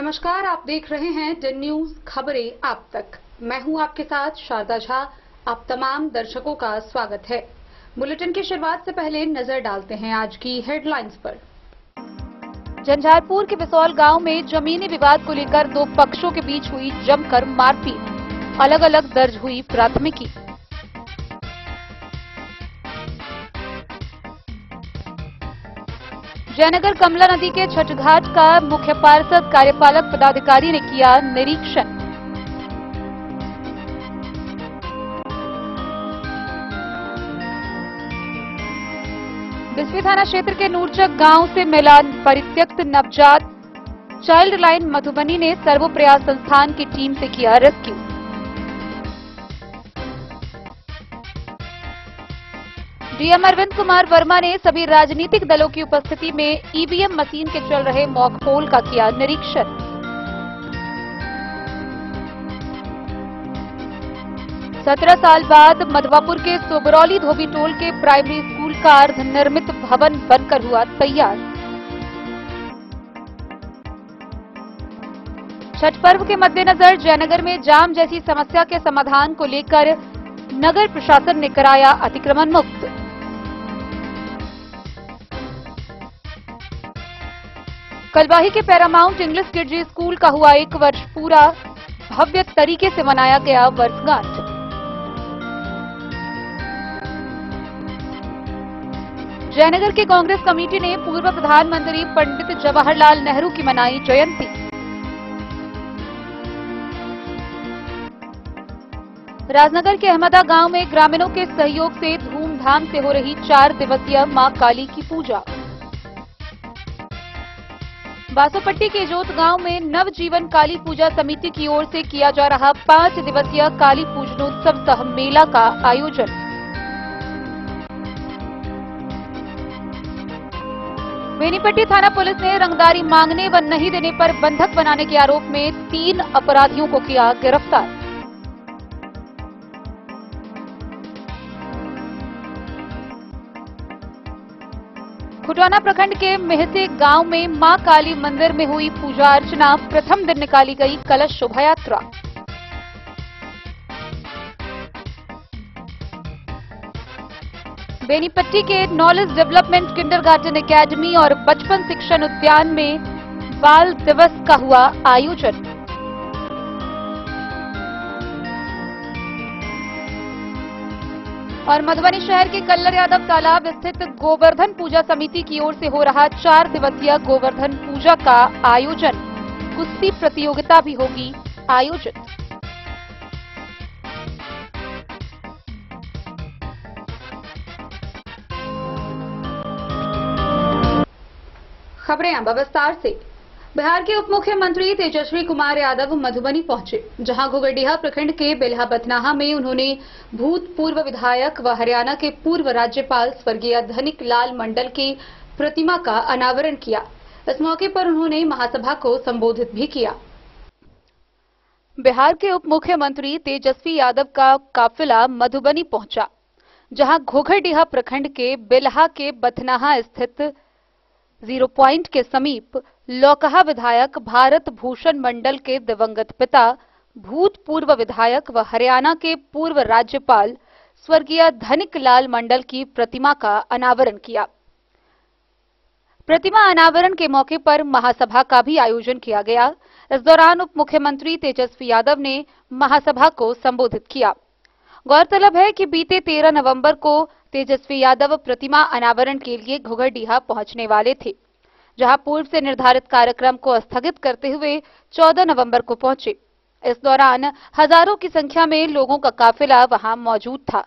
नमस्कार, आप देख रहे हैं डेन न्यूज खबरें आप तक। मैं हूं आपके साथ शारदा झा। आप तमाम दर्शकों का स्वागत है। बुलेटिन की शुरुआत से पहले नजर डालते हैं आज की हेडलाइंस पर। झंझारपुर के बिसौल गांव में जमीनी विवाद को लेकर दो पक्षों के बीच हुई जमकर मारपीट, अलग अलग दर्ज हुई प्राथमिकी। जयनगर कमला नदी के छठ घाट का मुख्य पार्षद कार्यपालक पदाधिकारी ने किया निरीक्षण। बिस्वी थाना क्षेत्र के नूरचक गांव से मिला परित्यक्त नवजात। चाइल्ड लाइन मधुबनी ने सर्वप्रयास संस्थान की टीम से किया रेस्क्यू। डीएम अरविंद कुमार वर्मा ने सभी राजनीतिक दलों की उपस्थिति में ईवीएम मशीन के चल रहे मॉक पोल का किया निरीक्षण। सत्रह साल बाद मधवापुर के सोबरौली धोबी टोल के प्राइमरी स्कूल का अर्धनिर्मित भवन बनकर हुआ तैयार। छठ पर्व के मद्देनजर जयनगर में जाम जैसी समस्या के समाधान को लेकर नगर प्रशासन ने कराया अतिक्रमण मुक्त। कलवाही के पैरामाउंट इंग्लिश किड्स स्कूल का हुआ 1 वर्ष पूरा, भव्य तरीके से मनाया गया वर्षगांठ। जयनगर के कांग्रेस कमेटी ने पूर्व प्रधानमंत्री पंडित जवाहरलाल नेहरू की मनाई जयंती। राजनगर के अहमदा गांव में ग्रामीणों के सहयोग से धूमधाम से हो रही 4 दिवसीय मां काली की पूजा। बासोपट्टी के जोत गांव में नवजीवन काली पूजा समिति की ओर से किया जा रहा 5 दिवसीय काली पूजनोत्सव सह मेला का आयोजन। बेनीपट्टी थाना पुलिस ने रंगदारी मांगने व नहीं देने पर बंधक बनाने के आरोप में 3 अपराधियों को किया गिरफ्तार। खुटौना प्रखंड के मेहते गांव में मां काली मंदिर में हुई पूजा अर्चना। प्रथम दिन निकाली गई कलश शोभा यात्रा। बेनीपट्टी के नॉलेज डेवलपमेंट किंडरगार्टन एकेडमी और बचपन शिक्षण उद्यान में बाल दिवस का हुआ आयोजन। और मधुबनी शहर के कल्लर यादव तालाब स्थित गोवर्धन पूजा समिति की ओर से हो रहा 4 दिवसीय गोवर्धन पूजा का आयोजन। कुश्ती प्रतियोगिता भी होगी आयोजित। खबरें अब विस्तार से। बिहार के उप मुख्यमंत्री तेजस्वी कुमार यादव मधुबनी पहुंचे, जहां घोघरडीहा प्रखंड के बेल्हा बथनाहा में उन्होंने भूतपूर्व विधायक व हरियाणा के पूर्व राज्यपाल स्वर्गीय धनिक लाल मंडल की प्रतिमा का अनावरण किया। इस मौके पर उन्होंने महासभा को संबोधित भी किया। बिहार के उप मुख्यमंत्री तेजस्वी यादव का काफिला मधुबनी पहुंचा, जहां घोघरडीहा प्रखंड के बेल्हा के बथनाहा स्थित 0 पॉइंट के समीप लौकहा विधायक भारत भूषण मंडल के दिवंगत पिता, भूतपूर्व विधायक व हरियाणा के पूर्व राज्यपाल स्वर्गीय धनिक लाल मंडल की प्रतिमा का अनावरण किया। प्रतिमा अनावरण के मौके पर महासभा का भी आयोजन किया गया। इस दौरान उप मुख्यमंत्री तेजस्वी यादव ने महासभा को संबोधित किया। गौरतलब है कि बीते 13 नवंबर को तेजस्वी यादव प्रतिमा अनावरण के लिए घोघरडीहा पहुंचने वाले थे, जहां पूर्व से निर्धारित कार्यक्रम को स्थगित करते हुए 14 नवंबर को पहुंचे। इस दौरान हजारों की संख्या में लोगों का काफिला वहां मौजूद था।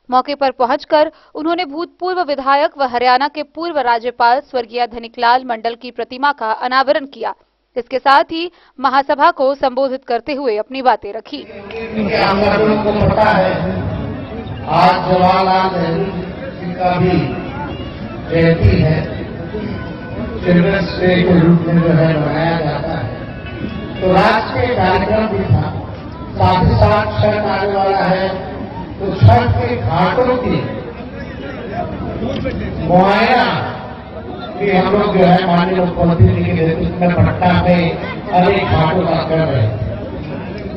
मौके पर पहुंचकर उन्होंने भूतपूर्व विधायक व हरियाणा के पूर्व राज्यपाल स्वर्गीय धनिकलाल मंडल की प्रतिमा का अनावरण किया। इसके साथ ही महासभा को संबोधित करते हुए अपनी बातें रखी। आज जवाहरलाल नेहरू जी का भी जयंती है, चिल्ड्रंस डे के रूप में जो है मनाया जाता है, तो राष्ट्रीय कार्यक्रम भी था। साथ ही साथ छठ आने वाला है, तो छठ के घाटों की मुआयना कि हम लोग जो है माननीय मुख्यमंत्री जी के नेतृत्व में पटना में अनेक घाटों का कर रहे हैं।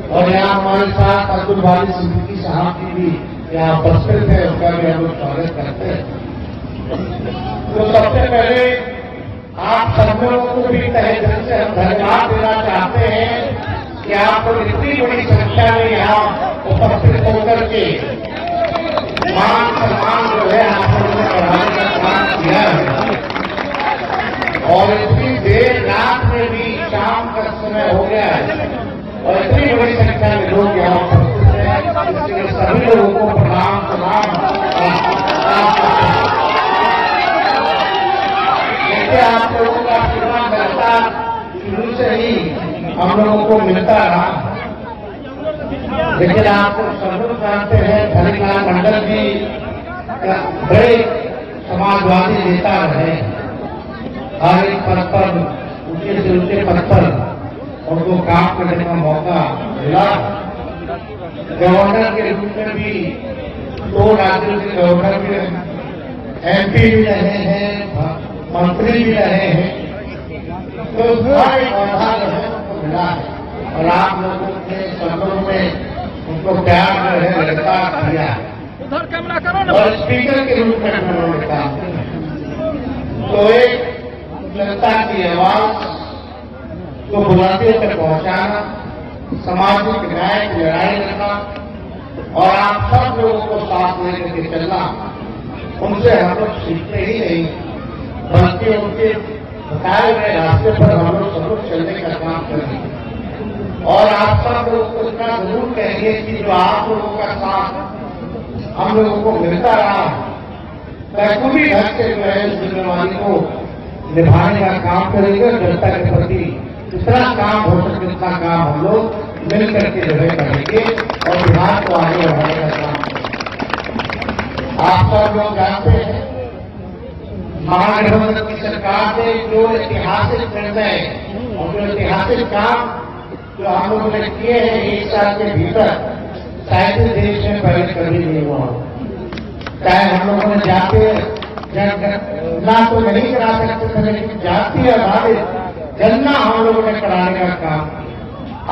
और यहाँ हमारे साथ अब्दुल वाली सिद्दीकी साहब की भी यहाँ उपस्थित है, उनका भी हम लोग स्वागत करते हैं। तो सबसे पहले आप सब लोगों को भी तहे दिल से हम धन्यवाद देना चाहते हैं कि आप लोग इतनी बड़ी संख्या में यहाँ उपस्थित होकर के मान सम्मान जो है आप लोगों ने बढ़ाने का काम किया है। और इतनी देर रात में भी शाम का समय हो गया है और इतनी बड़ी संख्या में लोग यहाँ उपस्थित हैं, इसलिए सभी लोगों को प्रणाम सलाम। जैसे आप लोगों का आशीर्वाद रहता शुरू से ही हम लोगों को मिलता रहा, लेकिन आप सब लोग जानते हैं धनीलाल मंडल जी बड़े समाजवादी नेता रहे। हर एक पद पर ऊंचे से ऊंचे पद पर उनको काम करने का मौका मिला। गवर्नर के रूप में भी 2 राज्यों के गवर्नर भी रहे, MP भी रहे हैं, मंत्री भी रहे हैं। तो बड़े पौधा जो है उनको मिला है और आप लोगों के शब्दों में उनको प्यार जो है लगता किया और स्पीकर के रूप में उन्होंने काम किया। तो एक जनता की आवाज को बुलंदियों तक पहुंचाना, सामाजिक न्याय की लड़ाई करना और आप सब लोगों को साथ लेकर के चलना, उनसे हम लोग सीखते ही नहीं बल्कि उनके बताए गए रास्ते पर हम लोग सब लोग चलने का काम करेंगे। और आप सब लोगों को इतना जरूर कहेंगे कि जो आप लोगों का साथ हम लोगों को मिलता रहा, भी ढंग से जो है इस जिम्मेवारी को निभाने का काम करेंगे। जनता के प्रति जितना काम हो सके उतना काम हम लोग मिल करके जो है करेंगे और बिहार को आगे बढ़ाने का काम करेंगे। आप सब लोग जानते हैं महागठबंधन की सरकार ने जो ऐतिहासिक निर्णय और जो ऐतिहासिक काम जो हम लोगों ने किए हैं 1 साल के भीतर, शायद देश में पहले कभी नहीं हुआ। चाहे हम लोगों ने जाते गणना तो नहीं करा सकते थे, लेकिन जाति आधारित गणना हम लोगों ने कराने का काम।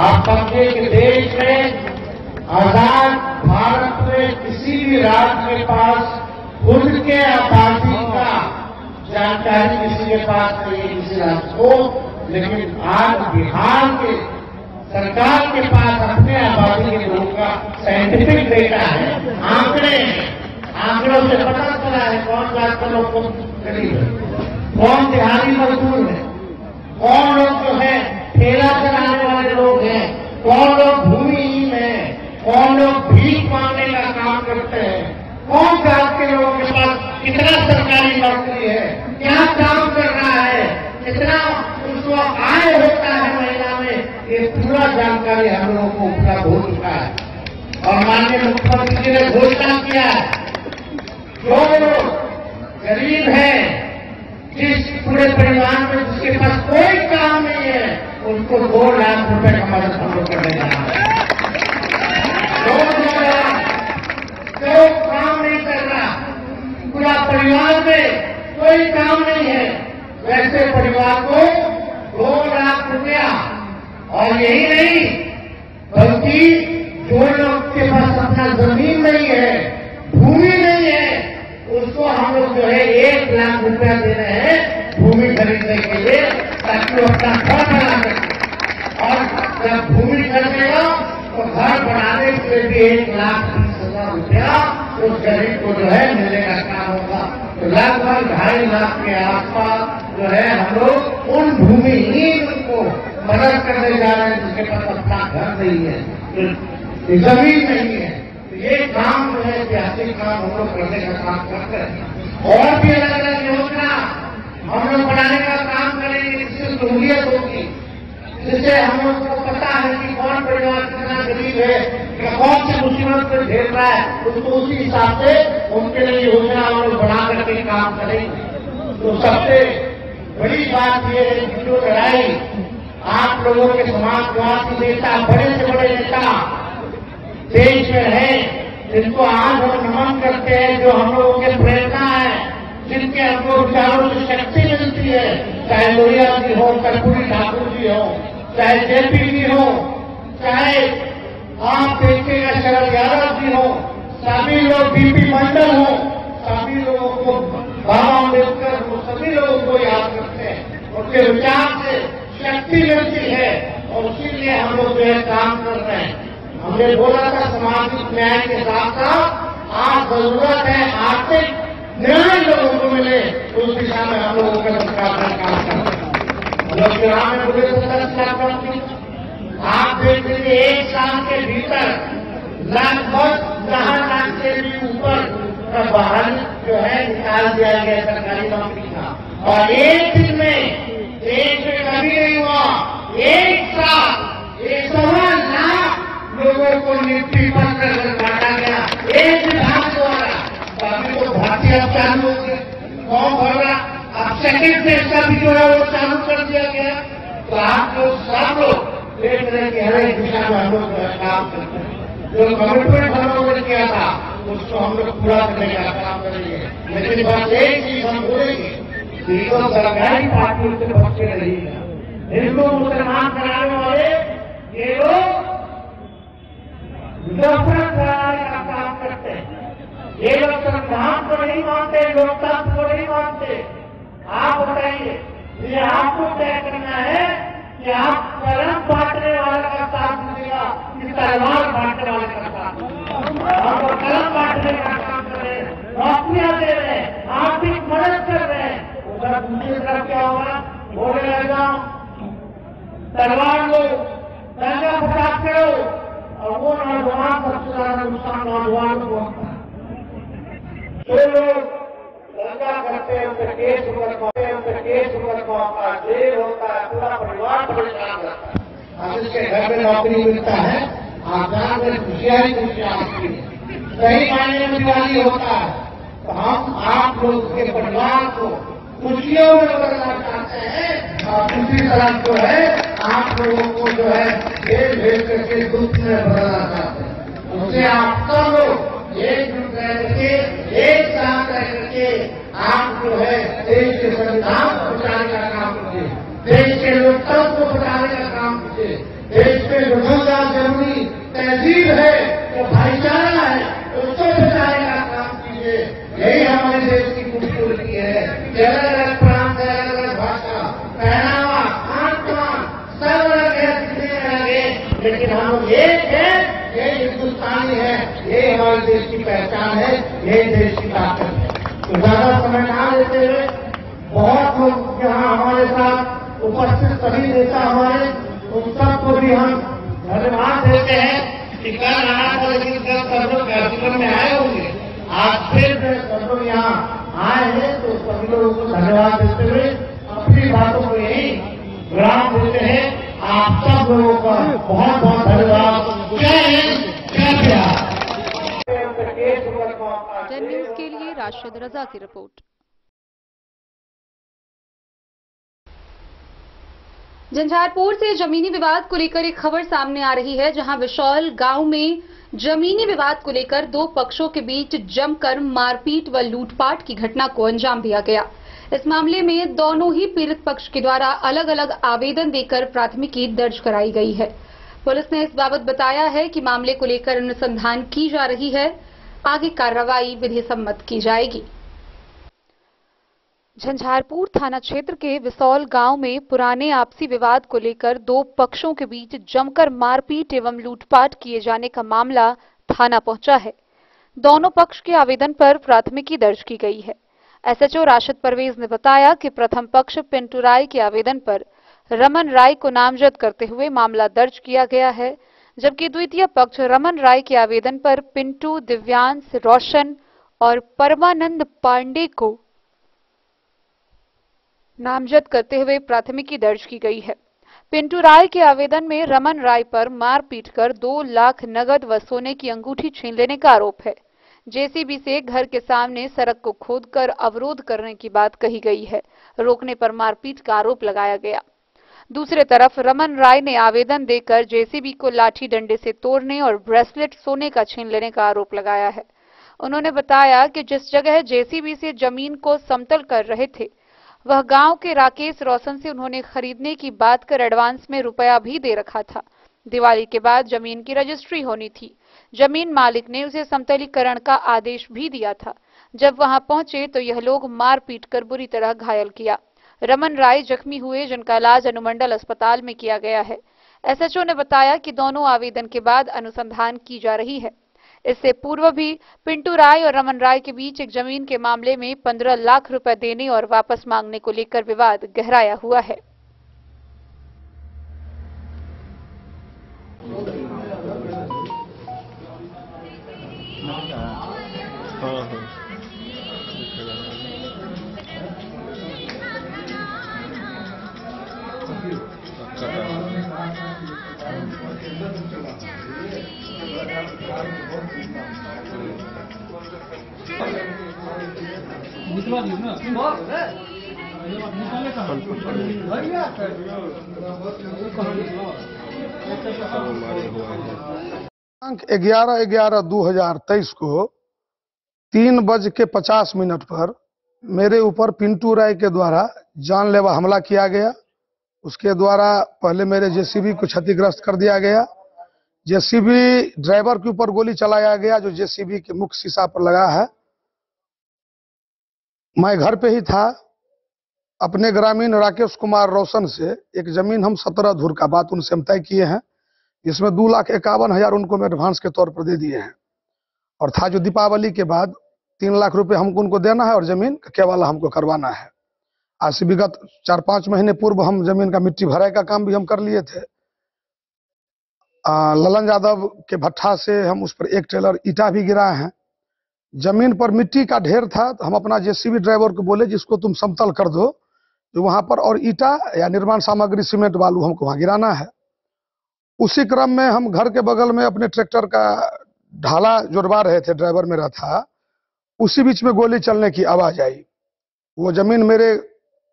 आप समझे कि देश में आजाद भारत में किसी भी राज्य के पास खुद के आबादी का जानकारी किसी के पास नहीं है, किसी राज्य को। लेकिन आज बिहार के सरकार के पास अपने आबादी के लोगों का साइंटिफिक डेटा है, आंकड़े हैं। आंकड़ों से पता चला है कौन जात के लोग गरीब है, कौन दिहाड़ी मजदूर है, कौन लोग जो है ठेला चलाने वाले लोग हैं, कौन लोग भूमिहीन है, कौन लोग भीख मांगने का काम करते हैं, कौन जात के लोगों के पास कितना सरकारी नौकरी है, क्या काम कर रहा है, कितना उसको आय होता है महीना में, ये पूरा जानकारी हम लोगों को उपलब्ध हो चुका है। और माननीय मुख्यमंत्री जी ने घोषणा किया है जो गरीब है, जिस पूरे परिवार में जिसके पास कोई काम नहीं है, उनको 2 लाख रुपए का मदद हम लोग करने जा रहे हैं। जो काम नहीं कर रहा, पूरा परिवार में कोई काम नहीं है, वैसे परिवार को 2 लाख रुपया। और यही नहीं बल्कि जो लोग के पास अपना जमीन नहीं है, भूमि नहीं है, उसको हम लोग जो है 1 लाख रुपया दे रहे हैं भूमि खरीदने के लिए, ताकि वो अपना घर बना सके। और जब भूमि खरीदेगा तो घर बनाने के लिए भी 1,20,000 रुपया उस गरीब को जो है मिलने का काम होगा। तो लगभग 2.5 लाख के आसपास जो है हम लोग उन भूमिहीन को मदद करने जा रहे हैं जिसके पास अपना घर नहीं है, जमीन नहीं है। ये काम जो है ऐतिहासिक काम हम लोग करने का काम करते हैं। और भी अलग अलग योजना हम लोग बनाने का काम करेंगे जिससे सहूलियत होगी, जिससे हम लोग को पता है कि कौन परिवार कितना गरीब है या कौन सी मुसीबत में झेल रहा है, उसको उसी हिसाब से उनके लिए योजना हम लोग बना करके काम करेंगे। तो सबसे बड़ी बात यह है कि जो लड़ाई आप लोगों के समाजवादी नेता, बड़े से बड़े नेता देश में है, जिनको आज हम नमन करते हैं, जो हम लोगों के प्रेरणा है, जिनके हमको विचारों से शक्ति मिलती है, चाहे लोहिया जी हो, कर्पूरी ठाकुर जी हो, चाहे जेपी जी हो, चाहे आप देखिएगा शरद यादव जी हो, सभी लोग बीपी मंडल हो, सभी लोगों को बाबा अम्बेडकर को सभी लोगों को याद करते हैं। उनके विचार से शक्ति मिलती है और इसीलिए हम लोग जो है काम कर रहे हैं। हमने बोला था सामाजिक न्याय के साथ साथ आज जरूरत है आर्थिक निर्णय लोगों को मिले, उस दिशा में हम लोगों का सरकार का काम करते हैं। हम लोग चुनाव में बोले तो 10 लाख आप देख लीजिए, एक साल के भीतर लगभग 10 लाख से भी ऊपर का वाहन जो है निकाल दिया गया सरकारी नौकरी का, और एक दिन में देश में कभी नहीं हुआ। एक साथ 1.25 लाख लोगों को नियुक्ति पत्र काटा गया एक विभाग द्वारा। अभी तो भर्ती अब चालू हो गई, फॉर्म भरना अब सेकेंड फेज का भी जो है वो चालू कर दिया गया। तो आप लोग सब लोग देख रहे हैं कि हर एक दिशा में हम लोग काम करते हैं। जो कमिटमेंट हम लोगों ने किया था उसको हम लोग पूरा करने का काम करेंगे। लेकिन बस एक चीज हम बोलेंगे, तो सरकारी पार्टियों से बच्चे नहीं है। हिंदू मुसलमान कराने वाले ये लोग नफरत फैलाने का काम करते हैं। ये लोग संविधान को नहीं मानते, लोकतंत्र को नहीं मानते। आप बताइए, ये आपको तय करना है कि आप कलम बांटने वाले का साथ मिलेगा कि तलवार बांटने वाले का साथ। हम तो कलम बांटने का काम कर रहे हैं, नौकरियां दे रहे हैं, आर्थिक मदद कर रहे हैं। उधर दूसरी तरफ क्या होगा, बोले रहेगा तलवार लो, दंगा फसाद करो, और वो नौजवान सबसे ज्यादा नुकसान नौजवान को होता है। जो लोग दंगा करते हैं उनके केस होता है, जेल होता है, पूरा परिवार परेशान रहता है। अब इसके घर में नौकरी मिलता है, आजाद में खुशियां ही खुशियां आती है, सही मायने में दिवाली होता है। तो हम आप लोग के परिवार को खुशियों में बदलना चाहते हैं और दूसरी तरफ जो है आप लोगों को जो है भेज भेज करके दुख में बदलना चाहते हैं। उससे आप सब लोग एकजुट रह करके, एक साथ रह करके आप जो है देश के संविधान को बचाने का काम कीजिए, देश के लोकतंत्र को बचाने का काम कीजिए, देश में जो जोरदार जरूरी तहजीब है, जो भाईचारा है, उसको बचाने का काम कीजिए। यही हमारे देश की खूबसूरती है। अलग अलग प्रांत है, अलग अलग भाषा, पहनावा, खान पान सब अलग है, लेकिन हम लोग एक है, ये हिंदुस्तानी है, ये हमारे देश की पहचान है, ये देश की ताकत है। तो ज्यादा समय ना लेते हुए बहुत लोग यहाँ हमारे साथ उपस्थित सभी नेता हमारे, उन सबको भी हम धन्यवाद देते हैं कि कल आना था, लेकिन कल सब लोग कार्यक्रम में आए होंगे। आज फिर सब लोग यहाँ आए हैं, तो सभी लोगों को धन्यवाद देते हुए अपनी बातों को यही विराम देते हैं। आप सब लोगों का बहुत बहुत धन्यवाद। जय हिंद, जय बिहार। जन न्यूज के लिए राशिद रजा की रिपोर्ट। झंझारपुर से जमीनी विवाद को लेकर एक खबर सामने आ रही है, जहां विशौल गांव में जमीनी विवाद को लेकर दो पक्षों के बीच जमकर मारपीट व लूटपाट की घटना को अंजाम दिया गया। इस मामले में दोनों ही पीड़ित पक्ष के द्वारा अलग अलग आवेदन देकर प्राथमिकी दर्ज कराई गई है। पुलिस ने इस बाबत बताया है कि मामले को लेकर अनुसंधान की जा रही है, आगे कार्रवाई विधि सम्मत की जाएगी। झंझारपुर थाना क्षेत्र के विसौल गांव में पुराने आपसी विवाद को लेकर दो पक्षों के बीच जमकर मारपीट एवं लूटपाट किए जाने का मामला थाना पहुंचा है। दोनों पक्ष के आवेदन पर प्राथमिकी दर्ज की गई है। एसएचओ राशिद परवेज ने बताया कि प्रथम पक्ष पिंटू राय के आवेदन पर रमन राय को नामजद करते हुए मामला दर्ज किया गया है, जबकि द्वितीय पक्ष रमन राय के आवेदन पर पिंटू, दिव्यांश, रोशन और परमानंद पांडे को नामजद करते हुए प्राथमिकी दर्ज की गई है। पिंटू राय के आवेदन में रमन राय पर मारपीट कर 2 लाख नगद व सोने की अंगूठी छीन लेने का आरोप है। जेसीबी से घर के सामने सड़क को खोदकर अवरोध करने की बात कही गई है। रोकने पर मारपीट का आरोप लगाया गया। दूसरी तरफ रमन राय ने आवेदन देकर जेसीबी को लाठी डंडे से तोड़ने और ब्रेसलेट सोने का छीन लेने का आरोप लगाया है। उन्होंने बताया कि जिस जगह जेसीबी से जमीन को समतल कर रहे थे, वह गांव के राकेश रोशन से उन्होंने खरीदने की बात कर एडवांस में रुपया भी दे रखा था। दिवाली के बाद जमीन की रजिस्ट्री होनी थी। जमीन मालिक ने उसे समतलीकरण का आदेश भी दिया था। जब वहां पहुंचे तो यह लोग मार पीट कर बुरी तरह घायल किया। रमन राय जख्मी हुए, जिनका इलाज अनुमंडल अस्पताल में किया गया है। एसएचओ ने बताया कि दोनों आवेदन के बाद अनुसंधान की जा रही है। इससे पूर्व भी पिंटू राय और रमन राय के बीच एक जमीन के मामले में 15 लाख रुपए देने और वापस मांगने को लेकर विवाद गहराया हुआ है। दिनांक 11/11/2023 को 3:50 पर मेरे ऊपर पिंटू राय के द्वारा जानलेवा हमला किया गया। उसके द्वारा पहले मेरे जेसीबी को क्षतिग्रस्त कर दिया गया। जेसीबी ड्राइवर के ऊपर गोली चलाया गया, जो जेसीबी के मुख्य शीशा पर लगा है। मैं घर पे ही था। अपने ग्रामीण राकेश कुमार रोशन से एक जमीन हम 17 धुर का बात उनसे हम तय किए हैं, जिसमें 2,51,000 उनको मैं एडवांस के तौर पर दे दिए हैं। और था जो दीपावली के बाद 3 लाख रुपए हमको उनको देना है और जमीन का केवाला हमको करवाना है। आज से विगत 4-5 महीने पूर्व हम जमीन का मिट्टी भराई का काम भी हम कर लिए थे। ललन यादव के भट्ठा से हम उस पर 1 ट्रेलर ईटा भी गिराए हैं। जमीन पर मिट्टी का ढेर था तो हम अपना जेसीबी ड्राइवर को बोले जिसको तुम समतल कर दो, जो वहां पर और ईटा या निर्माण सामग्री सीमेंट बालू हमको वहां गिराना है। उसी क्रम में हम घर के बगल में अपने ट्रैक्टर का ढाला जुड़वा रहे थे, ड्राइवर मेरा था। उसी बीच में गोली चलने की आवाज आई। वो जमीन मेरे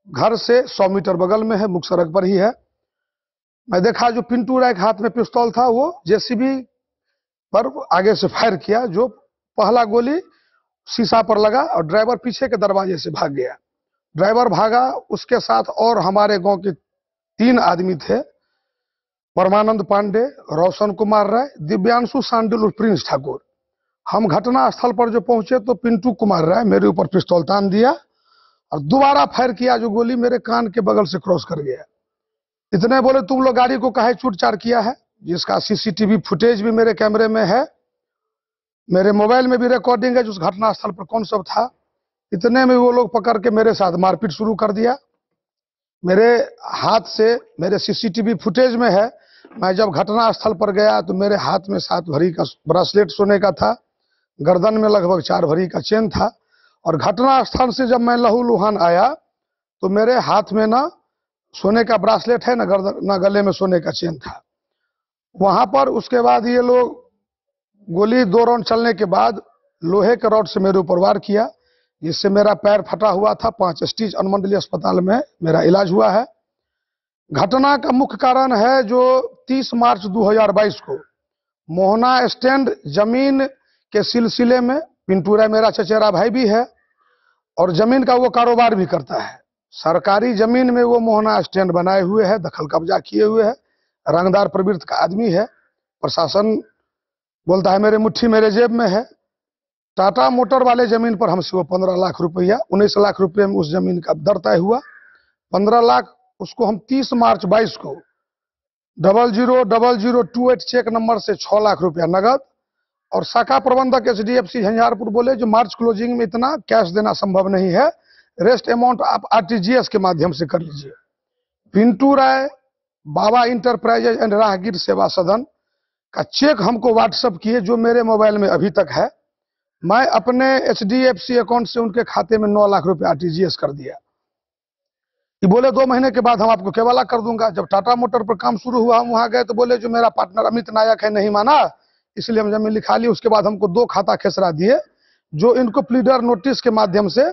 घर से 100 मीटर बगल में है, मुख्य सड़क पर ही है। मैं देखा जो पिंटू राय के हाथ में पिस्तौल था, वो जेसीबी पर आगे से फायर किया। जो पहला गोली शीशा पर लगा और ड्राइवर पीछे के दरवाजे से भाग गया। ड्राइवर भागा, उसके साथ और हमारे गांव के 3 आदमी थे, परमानंद पांडे, रोशन कुमार राय, दिव्यांशु सांडिल और प्रिंस ठाकुर। हम घटना स्थल पर जो पहुंचे तो पिंटू कुमार राय मेरे ऊपर पिस्तौल तान दिया और दोबारा फायर किया, जो गोली मेरे कान के बगल से क्रॉस कर गया। इतने बोले तुम लोग गाड़ी को काहे चूट-चार किया है, जिसका सीसीटीवी फुटेज भी मेरे कैमरे में है, मेरे मोबाइल में भी रिकॉर्डिंग है जो उस घटना स्थल पर कौन सब था। इतने में वो लोग पकड़ के मेरे साथ मारपीट शुरू कर दिया। मेरे हाथ से, मेरे सीसीटीवी फुटेज में है, मैं जब घटना स्थल पर गया तो मेरे हाथ में 7 भरी का ब्रेसलेट सोने का था, गर्दन में लगभग 4 भरी का चेन था। और घटना स्थल से जब मैं लहूलुहान आया तो मेरे हाथ में ना सोने का ब्रेसलेट है, ना गले में सोने का चेन था। वहां पर उसके बाद ये लोग गोली 2 राउंड चलने के बाद लोहे के रॉड से मेरे ऊपर वार किया, जिससे मेरा पैर फटा हुआ था। 5 स्टिच अनुमंडलीय अस्पताल में मेरा इलाज हुआ है। घटना का मुख्य कारण है जो 30 मार्च 2022 को मोहना स्टैंड जमीन के सिलसिले में, पिंटू राय मेरा चचेरा भाई भी है और जमीन का वो कारोबार भी करता है। सरकारी जमीन में वो मोहना स्टैंड बनाए हुए है, दखल कब्जा किए हुए है, रंगदार प्रवृत्ति का आदमी है। प्रशासन बोलता है मेरे मुट्ठी मेरे जेब में है। टाटा मोटर वाले जमीन पर हमसे वो 15 लाख रुपया, 19 लाख रुपये में उस जमीन का दर तय हुआ। 15 लाख उसको हम 30 मार्च 22 को 000028 चेक नंबर से 6 लाख रुपया नगद। और शाखा प्रबंधक HDFC झंझारपुर बोले जो मार्च क्लोजिंग में इतना कैश देना संभव नहीं है, रेस्ट अमाउंट आप RTGS के माध्यम से कर लीजिए। पिंटू राय बाबा इंटरप्राइजेज एंड राहगीर सेवा सदन का चेक हमको व्हाट्सएप किए, जो मेरे मोबाइल में अभी तक है। मैं अपने HDFC अकाउंट से उनके खाते में 9 लाख रुपए RTGS कर दिया। ये बोले 2 महीने के बाद हम आपको केवाला कर दूंगा। जब टाटा मोटर पर काम शुरू हुआ हम वहां गए तो बोले जो मेरा पार्टनर अमित नायक है नहीं माना, इसलिए हम जमीन लिखा ली। उसके बाद हमको 2 खाता खेसरा दिए, जो इनको प्लीडर नोटिस के माध्यम से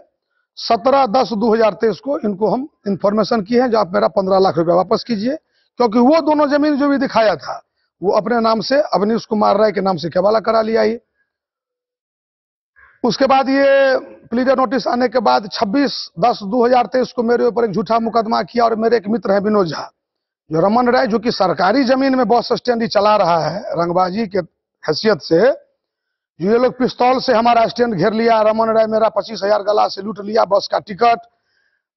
17/10/2023 को इनको हम इंफॉर्मेशन की है, जो आप मेरा 15 लाख रुपया वापस कीजिए। क्योंकि वो दोनों जमीन जो भी दिखाया था वो अपने नाम से अवनीश कुमार राय के नाम से केवाला करा लिया ही। उसके बाद ये प्लीडर नोटिस आने के बाद 26/10/2023 को मेरे ऊपर एक झूठा मुकदमा किया और मेरे एक मित्र है विनोद झा, जो रमन राय, जो कि सरकारी जमीन में बस स्टैंड ही चला रहा है रंगबाजी के हैसियत से, जो ये लोग पिस्तौल से हमारा स्टैंड घेर लिया। रमन राय मेरा 25,000 गला से लूट लिया, बस का टिकट,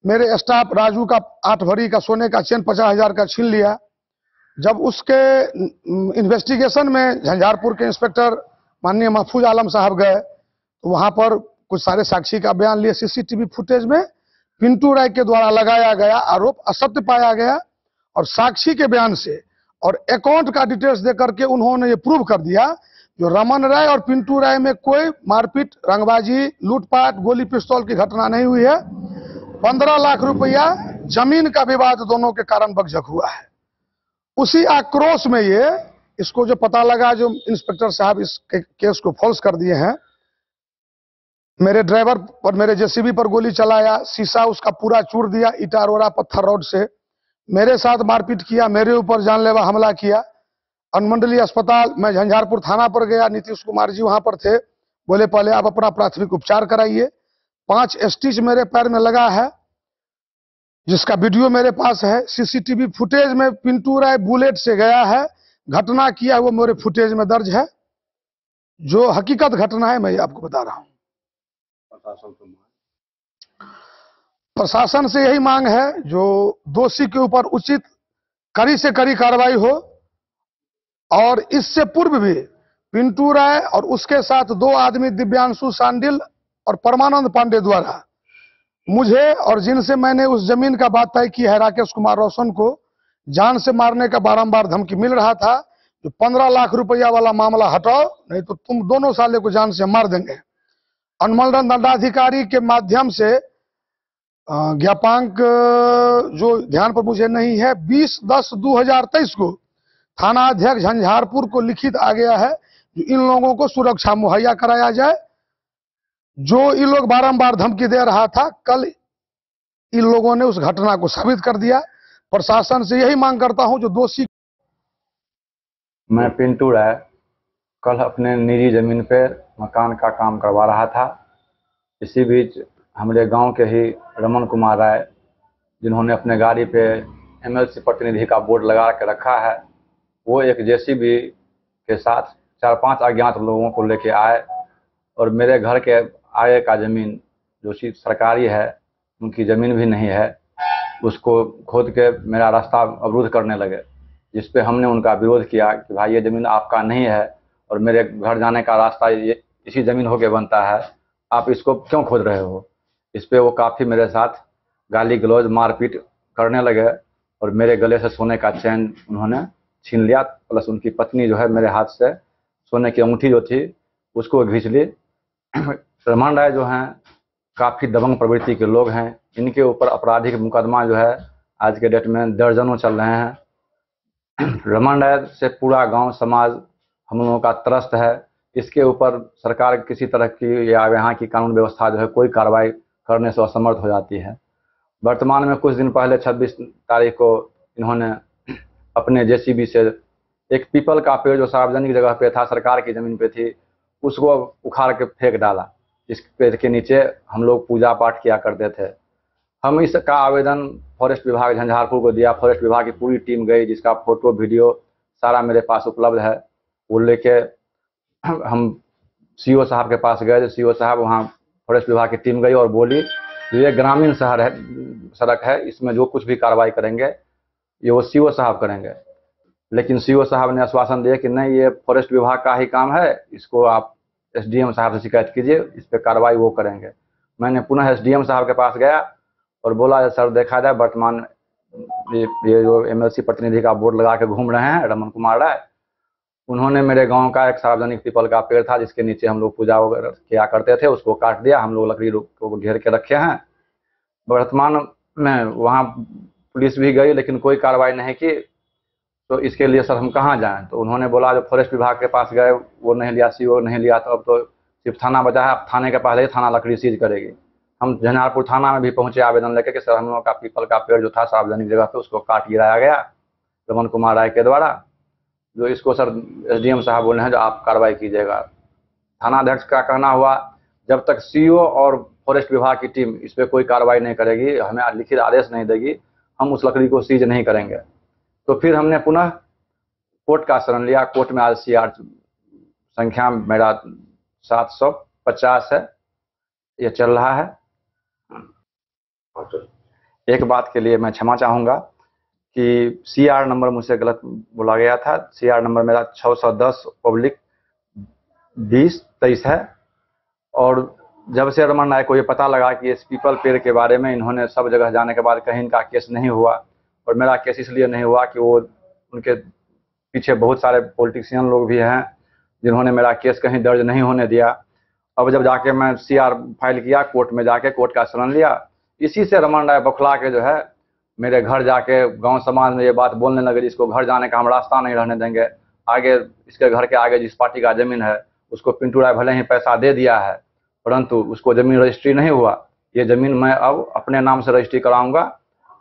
मेरे स्टाफ राजू का 8 भरी का सोने का चेन 50,000 का छीन लिया। जब उसके इन्वेस्टिगेशन में झंझारपुर के इंस्पेक्टर माननीय महफूज आलम साहब गए तो वहां पर कुछ सारे साक्षी का बयान लिए। सीसीटीवी फुटेज में पिंटू राय के द्वारा लगाया गया आरोप असत्य पाया गया और साक्षी के बयान से और अकाउंट का डिटेल्स देकर के उन्होंने ये प्रूव कर दिया जो रमन राय और पिंटू राय में कोई मारपीट, रंगबाजी, लूटपाट, गोली पिस्तौल की घटना नहीं हुई है। 15 लाख रुपया जमीन का विवाद दोनों के कारण बकझक हुआ है। उसी आक्रोश में ये इसको जो पता लगा, जो इंस्पेक्टर साहब इस केस को फॉल्स कर दिए हैं, मेरे ड्राइवर पर, मेरे जेसीबी पर गोली चलाया, शीशा उसका पूरा चूर दिया, ईटा रोड़ा पत्थर रॉड से, मेरे साथ मारपीट किया, मेरे ऊपर जानलेवा हमला किया। अनुमंडलीय अस्पताल, मैं झंझारपुर थाना पर गया, नीतीश कुमार जी वहां पर थे, बोले पहले आप अपना प्राथमिक उपचार कराइए। 5 स्टिच मेरे पैर में लगा है, जिसका वीडियो मेरे पास है। सीसीटीवी फुटेज में पिंटू राय बुलेट से गया है, घटना किया वो मेरे फुटेज में दर्ज है। जो हकीकत घटना है मैं ये आपको बता रहा हूं। प्रशासन से यही मांग है जो दोषी के ऊपर उचित कड़ी से कड़ी कार्रवाई हो और इससे पूर्व भी पिंटू राय और उसके साथ 2 आदमी दिव्यांशु सांडिल और परमानंद पांडे द्वारा मुझे और जिनसे मैंने उस जमीन का बात तय की है, राकेश कुमार रोशन को जान से मारने का बारंबार धमकी मिल रहा था। जो 15 लाख रुपया वाला मामला हटाओ, नहीं तो तुम दोनों साले को जान से मार देंगे। अनुमंडल दंडाधिकारी के माध्यम से ज्ञापांक जो ध्यान पर मुझे नहीं है, 20/10/2023 को थाना अध्यक्ष झंझारपुर को लिखित आ गया है जो इन लोगों को सुरक्षा मुहैया कराया जाए। जो इन लोग बारंबार धमकी दे रहा था, कल इन लोगों ने उस घटना को साबित कर दिया। प्रशासन से यही मांग करता हूं जो दोषी। मैं पिंटू राय कल अपने निजी जमीन पर मकान का काम करवा रहा था। इसी बीच हमारे गांव के ही रमन कुमार राय, जिन्होंने अपने गाड़ी पे एमएलसी प्रतिनिधि का बोर्ड लगा के रखा है, वो एक जेसीबी के साथ 4-5 अज्ञात लोगों को लेके आए और मेरे घर के आगे का ज़मीन जो सरकारी है, उनकी ज़मीन भी नहीं है, उसको खोद के मेरा रास्ता अवरुद्ध करने लगे। जिस पे हमने उनका विरोध किया कि भाई ये ज़मीन आपका नहीं है और मेरे घर जाने का रास्ता ये इसी ज़मीन होके बनता है, आप इसको क्यों खोद रहे हो। इस पे वो काफ़ी मेरे साथ गाली गलौज मारपीट करने लगे और मेरे गले से सोने का चैन उन्होंने छीन लिया, प्लस उनकी पत्नी जो है मेरे हाथ से सोने की अंगूठी जो थी उसको घींच ली। रमन राय जो हैं काफ़ी दबंग प्रवृत्ति के लोग हैं। इनके ऊपर आपराधिक मुकदमा जो है आज के डेट में दर्जनों चल रहे हैं। रमन राय से पूरा गांव समाज हम लोगों का त्रस्त है। इसके ऊपर सरकार किसी तरह की या यहाँ की कानून व्यवस्था जो है कोई कार्रवाई करने से असमर्थ हो जाती है। वर्तमान में कुछ दिन पहले 26 तारीख को इन्होंने अपने जेसीबी से एक पीपल का पेड़ जो सार्वजनिक जगह पे था, सरकार की ज़मीन पे थी, उसको उखाड़ के फेंक डाला। इस पेड़ के नीचे हम लोग पूजा पाठ किया करते थे। हम इसका आवेदन फॉरेस्ट विभाग झंझारपुर को दिया। फॉरेस्ट विभाग की पूरी टीम गई, जिसका फोटो वीडियो सारा मेरे पास उपलब्ध है। वो लेके हम सीओ साहब के पास गए। सीओ साहब वहाँ फॉरेस्ट विभाग की टीम गई और बोली ये ग्रामीण शहर है, सड़क है, इसमें जो कुछ भी कार्रवाई करेंगे ये वो सीओ साहब करेंगे। लेकिन सीओ साहब ने आश्वासन दिया कि नहीं, ये फॉरेस्ट विभाग का ही काम है, इसको आप एसडीएम साहब से शिकायत कीजिए, इस पर कार्रवाई वो करेंगे। मैंने पुनः एसडीएम साहब के पास गया और बोला सर देखा जाए वर्तमान ये जो एमएलसी प्रतिनिधि का बोर्ड लगा के घूम रहे हैं रमन कुमार राय, उन्होंने मेरे गांव का एक सार्वजनिक पीपल का पेड़ था जिसके नीचे हम लोग पूजा वगैरह किया करते थे, उसको काट दिया। हम लोग लकड़ी को घेर के रखे हैं। वर्तमान में वहाँ पुलिस भी गई लेकिन कोई कार्रवाई नहीं की। तो इसके लिए सर हम कहाँ जाएं? तो उन्होंने बोला जो फॉरेस्ट विभाग के पास गए वो नहीं लिया, सीओ नहीं लिया, तो अब तो सिर्फ थाना बचा है, अब थाने के पास ही थाना लकड़ी सीज करेगी। हम झंझारपुर थाना में भी पहुंचे आवेदन लेकर कि सर हम लोगों का पीपल का पेड़ जो था सार्वजनिक जगह पे उसको काट गिराया गया रमन कुमार राय के द्वारा। जो इसको सर एसडीएम साहब बोल रहे हैं जो आप कार्रवाई कीजिएगा। थानाध्यक्ष का कहना हुआ जब तक सीईओ और फॉरेस्ट विभाग की टीम इस पर कोई कार्रवाई नहीं करेगी, हमें लिखित आदेश नहीं देगी, हम उस लकड़ी को सीज नहीं करेंगे। तो फिर हमने पुनः कोर्ट का शरण लिया। कोर्ट में आज CR संख्या मेरा 750 है, ये चल रहा है। एक बात के लिए मैं क्षमा चाहूँगा कि CR नंबर मुझसे गलत बोला गया था। CR नंबर मेरा 610/2023 है। और जब से रमन नायक को ये पता लगा कि इस पीपल पेड़ के बारे में इन्होंने सब जगह जाने के बाद कहीं इनका केस नहीं हुआ, और मेरा केस इसलिए नहीं हुआ कि वो उनके पीछे बहुत सारे पॉलिटिशियन लोग भी हैं जिन्होंने मेरा केस कहीं दर्ज नहीं होने दिया। अब जब जाके मैं CR फाइल किया, कोर्ट में जाके कोर्ट का शरण लिया, इसी से रमन राय बौखला के जो है मेरे घर जाके गांव समाज में ये बात बोलने लगे, इसको घर जाने का हम रास्ता नहीं रहने देंगे। आगे इसके घर के आगे जिस पार्टी का जमीन है उसको पिंटू राय भले ही पैसा दे दिया है, परंतु उसको जमीन रजिस्ट्री नहीं हुआ। ये जमीन मैं अब अपने नाम से रजिस्ट्री कराऊंगा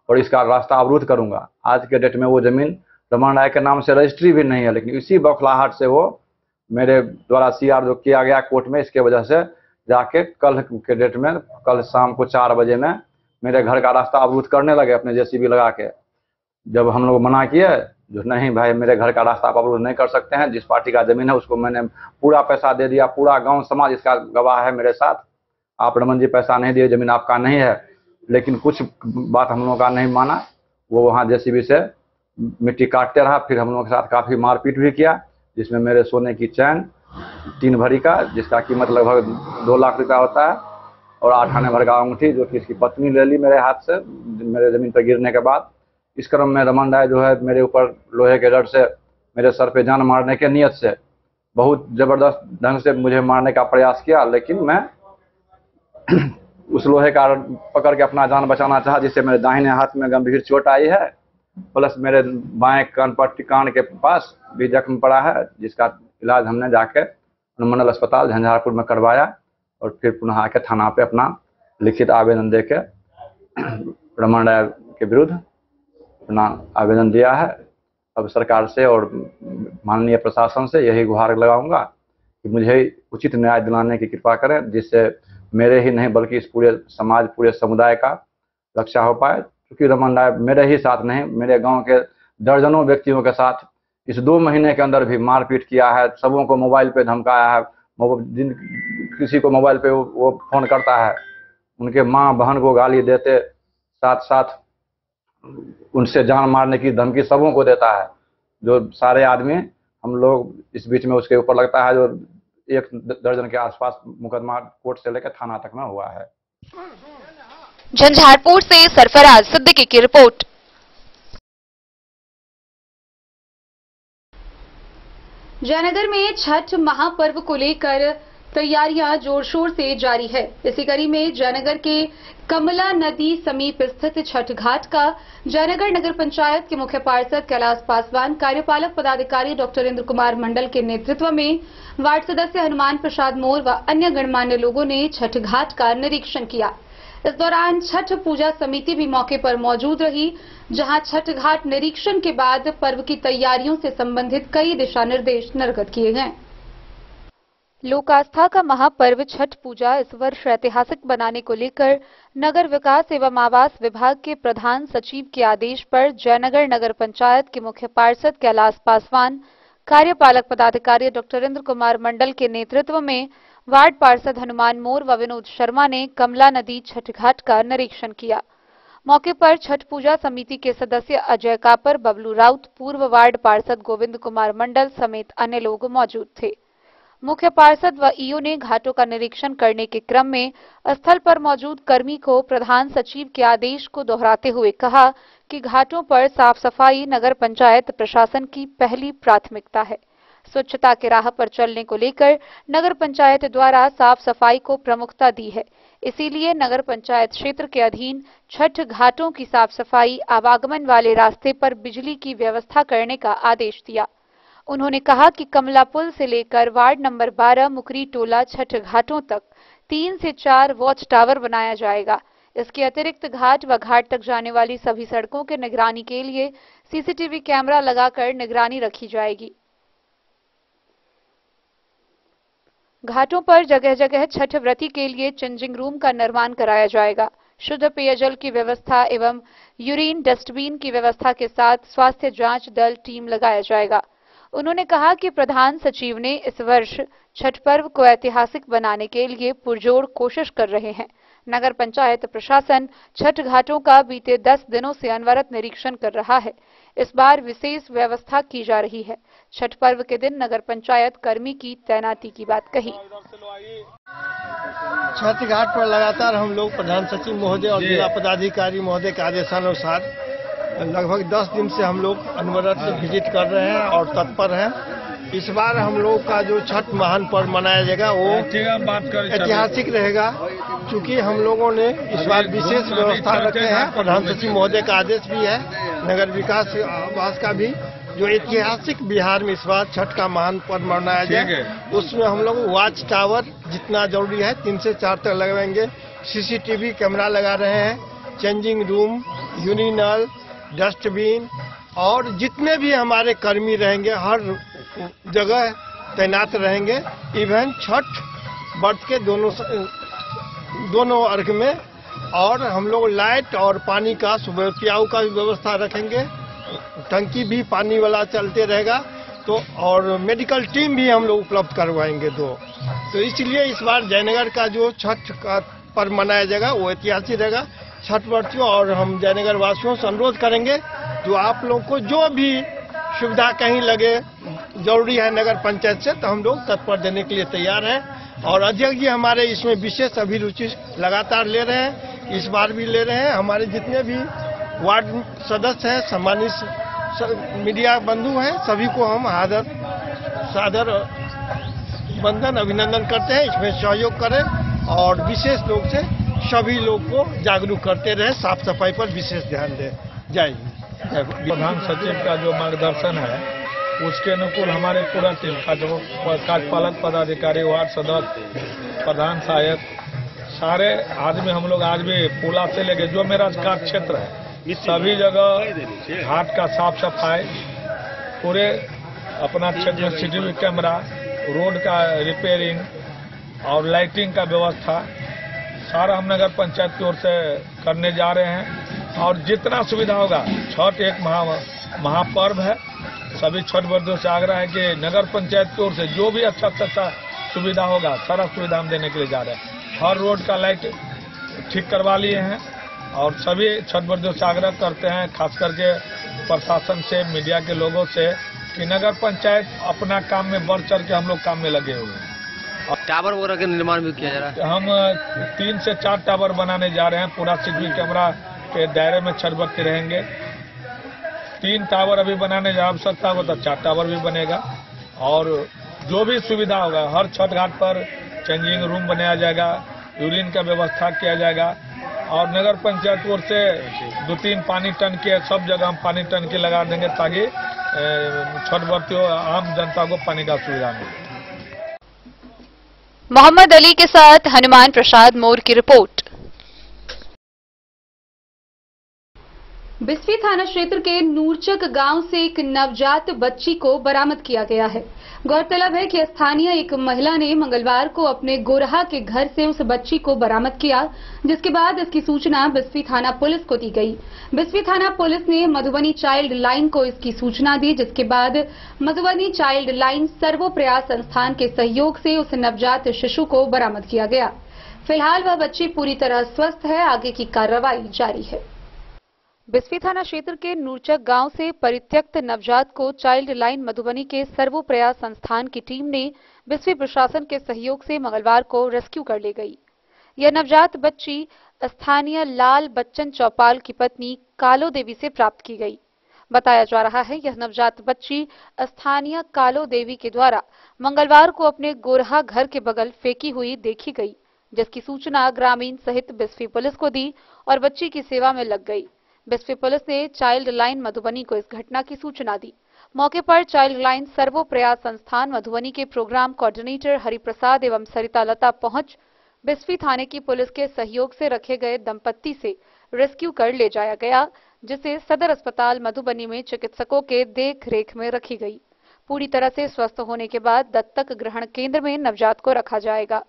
और इसका रास्ता अवरुद्ध करूंगा। आज के डेट में वो जमीन रमन राय के नाम से रजिस्ट्री भी नहीं है, लेकिन इसी बौखलाहट से वो मेरे द्वारा CR जो किया गया कोर्ट में, इसके वजह से जाके कल के डेट में, कल शाम को 4 बजे में मेरे घर का रास्ता अवरुद्ध करने लगे अपने JCB लगा के। जब हम लोग मना किए, जो नहीं भाई मेरे घर का रास्ता आप अवरुद्ध नहीं कर सकते हैं, जिस पार्टी का जमीन है उसको मैंने पूरा पैसा दे दिया, पूरा गांव समाज इसका गवाह है मेरे साथ। आप रमन जी पैसा नहीं दिए, जमीन आपका नहीं है। लेकिन कुछ बात हम लोगों का नहीं माना, वो वहाँ JCB से मिट्टी काटते रहा। फिर हम लोगों के साथ काफ़ी मारपीट भी किया, जिसमें मेरे सोने की चैन 3 भरी का, जिसका कीमत लगभग 2 लाख रुपया होता है, और 8 आने भर का अंगूठी जो कि इसकी पत्नी ले ली मेरे हाथ से मेरे ज़मीन पर गिरने के बाद। इस क्रम में रमन राय जो है मेरे ऊपर लोहे के रड से मेरे सर पे जान मारने के नियत से बहुत ज़बरदस्त ढंग से मुझे मारने का प्रयास किया, लेकिन मैं उस लोहे का रड पकड़ के अपना जान बचाना चाहा, जिससे मेरे दाहिने हाथ में गंभीर चोट आई है, प्लस मेरे बाएं कान के पास भी जख्म पड़ा है, जिसका इलाज हमने जाके अनुमंडल अस्पताल झंझारपुर में करवाया और फिर पुनः आके थाना पे अपना लिखित आवेदन दे के रमन राय के विरुद्ध अपना आवेदन दिया है। अब सरकार से और माननीय प्रशासन से यही गुहार लगाऊंगा कि मुझे उचित न्याय दिलाने की कृपा करें, जिससे मेरे ही नहीं बल्कि इस पूरे समाज, पूरे समुदाय का रक्षा हो पाए। क्योंकि रमन राय मेरे ही साथ नहीं, मेरे गांव के दर्जनों व्यक्तियों के साथ इस 2 महीने के अंदर भी मारपीट किया है, सबों को मोबाइल पे धमकाया है। जिन किसी को मोबाइल पे वो फोन करता है, उनके माँ बहन को गाली देते, साथ साथ उनसे जान मारने की धमकी सबों को देता है। जो सारे आदमी हम लोग इस बीच में उसके ऊपर लगता है, जो 1 दर्जन के आसपास मुकदमा कोर्ट से लेकर थाना तक में हुआ है। झंझारपुर से सरफराज सिद्दीकी की रिपोर्ट। जयनगर में छठ महापर्व को लेकर तैयारियां जोर शोर से जारी है। इसी कड़ी में जयनगर के कमला नदी समीप स्थित छठ घाट का जयनगर नगर पंचायत के मुख्य पार्षद कैलाश पासवान, कार्यपालक पदाधिकारी डॉक्टर इंद्र कुमार मंडल के नेतृत्व में वार्ड सदस्य हनुमान प्रसाद मोर व अन्य गणमान्य लोगों ने छठ घाट का निरीक्षण किया। इस दौरान छठ पूजा समिति भी मौके पर मौजूद रही, जहां छठ घाट निरीक्षण के बाद पर्व की तैयारियों से संबंधित कई दिशा निर्देश निर्गत किए गए। लोक आस्था का महापर्व छठ पूजा इस वर्ष ऐतिहासिक बनाने को लेकर नगर विकास एवं आवास विभाग के प्रधान सचिव के आदेश पर जयनगर नगर पंचायत के मुख्य पार्षद कैलाश पासवान, कार्यपालक पदाधिकारी डॉक्टर इंद्र कुमार मंडल के नेतृत्व में वार्ड पार्षद हनुमान मोर व विनोद शर्मा ने कमला नदी छठ घाट का निरीक्षण किया। मौके पर छठ पूजा समिति के सदस्य अजय कापर, बबलू राउत, पूर्व वार्ड पार्षद गोविंद कुमार मंडल समेत अन्य लोग मौजूद थे। मुख्य पार्षद व ईओ ने घाटों का निरीक्षण करने के क्रम में स्थल पर मौजूद कर्मी को प्रधान सचिव के आदेश को दोहराते हुए कहा कि घाटों पर साफ सफाई नगर पंचायत प्रशासन की पहली प्राथमिकता है। स्वच्छता के राह पर चलने को लेकर नगर पंचायत द्वारा साफ सफाई को प्रमुखता दी है। इसीलिए नगर पंचायत क्षेत्र के अधीन छठ घाटों की साफ सफाई, आवागमन वाले रास्ते पर बिजली की व्यवस्था करने का आदेश दिया। उन्होंने कहा कि कमला पुल से लेकर वार्ड नंबर 12 मुकरी टोला छठ घाटों तक 3 से 4 वॉच टावर बनाया जाएगा। इसके अतिरिक्त घाट व घाट तक जाने वाली सभी सड़कों के निगरानी के लिए सीसीटीवी कैमरा लगाकर निगरानी रखी जाएगी। घाटों पर जगह जगह छठ व्रती के लिए चेंजिंग रूम का निर्माण कराया जाएगा। शुद्ध पेयजल की व्यवस्था एवं यूरिन डस्टबिन की व्यवस्था के साथ स्वास्थ्य जांच दल टीम लगाया जाएगा। उन्होंने कहा कि प्रधान सचिव ने इस वर्ष छठ पर्व को ऐतिहासिक बनाने के लिए पुरजोर कोशिश कर रहे हैं। नगर पंचायत प्रशासन छठ घाटों का बीते 10 दिनों से अनवरत निरीक्षण कर रहा है। इस बार विशेष व्यवस्था की जा रही है। छठ पर्व के दिन नगर पंचायत कर्मी की तैनाती की बात कही। छठ घाट पर लगातार हम लोग प्रधान सचिव महोदय और जिला पदाधिकारी महोदय के आदेशानुसार लगभग 10 दिन से हम लोग अनवरत विजिट कर रहे हैं और तत्पर हैं। इस बार हम लोग का जो छठ महान पर्व मनाया जाएगा वो ऐतिहासिक रहेगा, क्योंकि हम लोगों ने इस बार विशेष व्यवस्था रखे हैं। प्रधान सचिव महोदय का आदेश भी है, नगर विकास आवास का भी, जो ऐतिहासिक बिहार में इस बार छठ का महान पर्व मनाया जाए। उसमें हम लोग वॉच टावर जितना जरूरी है 3 से 4 तक लगाएंगे। CCTV कैमरा लगा रहे हैं। चेंजिंग रूम, यूरिनल, डस्टबिन और जितने भी हमारे कर्मी रहेंगे हर जगह तैनात रहेंगे। इवन छठ व्रत के दोनों अर्घ में, और हम लोग लाइट और पानी का सुबह पियाऊ का भी व्यवस्था रखेंगे। टंकी भी पानी वाला चलते रहेगा, तो और मेडिकल टीम भी हम लोग उपलब्ध करवाएंगे 2। तो इसलिए इस बार जयनगर का जो छठ का पर्व मनाया जाएगा वो ऐतिहासिक रहेगा। छठ व्रतियों और हम जयनगर वासियों से अनुरोध करेंगे, जो आप लोग को जो भी सुविधा कहीं लगे जरूरी है नगर पंचायत से, तो हम लोग तत्पर देने के लिए तैयार हैं। और अध्यक्ष जी हमारे इसमें विशेष अभिरुचि लगातार ले रहे हैं, इस बार भी ले रहे हैं। हमारे जितने भी वार्ड सदस्य हैं, सम्मानित मीडिया बंधु हैं, सभी को हम सादर वंदन अभिनंदन करते हैं। इसमें सहयोग करें और विशेष रूप से सभी लोग को जागरूक करते रहे, साफ सफाई पर विशेष ध्यान दें। जय हिंद। प्रधान सचिव का जो मार्गदर्शन है उसके अनुकूल हमारे पूरा टीम का जो कार्यपालक पदाधिकारी, वार्ड सदस्य, प्रधान सहायक, सारे आदमी हम लोग आज भी पुला से लेके जो मेरा कार्य क्षेत्र है सभी जगह घाट का साफ सफाई, पूरे अपना क्षेत्र में CCTV कैमरा, रोड का रिपेयरिंग और लाइटिंग का व्यवस्था सारा हम नगर पंचायत की ओर से करने जा रहे हैं। और जितना सुविधा होगा, छठ एक महापर्व है, सभी छठ व्रतियों से आग्रह है कि नगर पंचायत की ओर से जो भी अच्छा सुविधा होगा सारा सुविधा हम देने के लिए जा रहे हैं। हर रोड का लाइट ठीक करवा लिए हैं और सभी छठ व्रतियों से आग्रह करते हैं, खास करके प्रशासन से, मीडिया के लोगों से, कि नगर पंचायत अपना काम में बढ़ चढ़ के हम लोग काम में लगे हुए हैं। टावर वगैरह का निर्माण भी किया जा रहा है। हम 3 से 4 टावर बनाने जा रहे हैं। पूरा CCTV कैमरा के दायरे में छठ व्रती रहेंगे। 3 टावर अभी बनाने की आवश्यकता होगा तो 4 टावर भी बनेगा। और जो भी सुविधा होगा हर छठ घाट पर चेंजिंग रूम बनाया जाएगा, यूरिन का व्यवस्था किया जाएगा। और नगर पंचायत की ओर से 2-3 पानी टंकी सब जगह हम पानी टंकी लगा देंगे ताकि छठ व्रतियों आम जनता को पानी का सुविधा मिले। मोहम्मद अली के साथ हनुमान प्रसाद मोर की रिपोर्ट। बिस्फी थाना क्षेत्र के नूरचक गांव से एक नवजात बच्ची को बरामद किया गया है। गौरतलब है कि स्थानीय एक महिला ने मंगलवार को अपने गोरहा के घर से उस बच्ची को बरामद किया, जिसके बाद इसकी सूचना बिस्फी थाना पुलिस को दी गई। बिस्फी थाना पुलिस ने मधुबनी चाइल्ड लाइन को इसकी सूचना दी, जिसके बाद मधुबनी चाइल्ड लाइन सर्वोप्रयास संस्थान के सहयोग से उस नवजात शिशु को बरामद किया गया। फिलहाल वह बच्ची पूरी तरह स्वस्थ है। आगे की कार्रवाई जारी है। बिस्फी थाना क्षेत्र के नूरचक गांव से परित्यक्त नवजात को चाइल्ड लाइन मधुबनी के सर्वोप्रयास संस्थान की टीम ने बिस्फी प्रशासन के सहयोग से मंगलवार को रेस्क्यू कर ले गई। यह नवजात बच्ची स्थानीय लाल बच्चन चौपाल की पत्नी कालो देवी से प्राप्त की गई। बताया जा रहा है यह नवजात बच्ची स्थानीय कालो देवी के द्वारा मंगलवार को अपने गोरहा घर के बगल फेंकी हुई देखी गई, जिसकी सूचना ग्रामीण सहित बिस्फी पुलिस को दी और बच्ची की सेवा में लग गई। बिस्फी पुलिस ने चाइल्ड लाइन मधुबनी को इस घटना की सूचना दी। मौके पर चाइल्ड लाइन सर्वोप्रयास संस्थान मधुबनी के प्रोग्राम कोऑर्डिनेटर हरिप्रसाद एवं सरिता लता पहुंच बिस्फी थाने की पुलिस के सहयोग से रखे गए दंपत्ति से रेस्क्यू कर ले जाया गया, जिसे सदर अस्पताल मधुबनी में चिकित्सकों के देख रेख में रखी गई। पूरी तरह से स्वस्थ होने के बाद दत्तक ग्रहण केंद्र में नवजात को रखा जाएगा।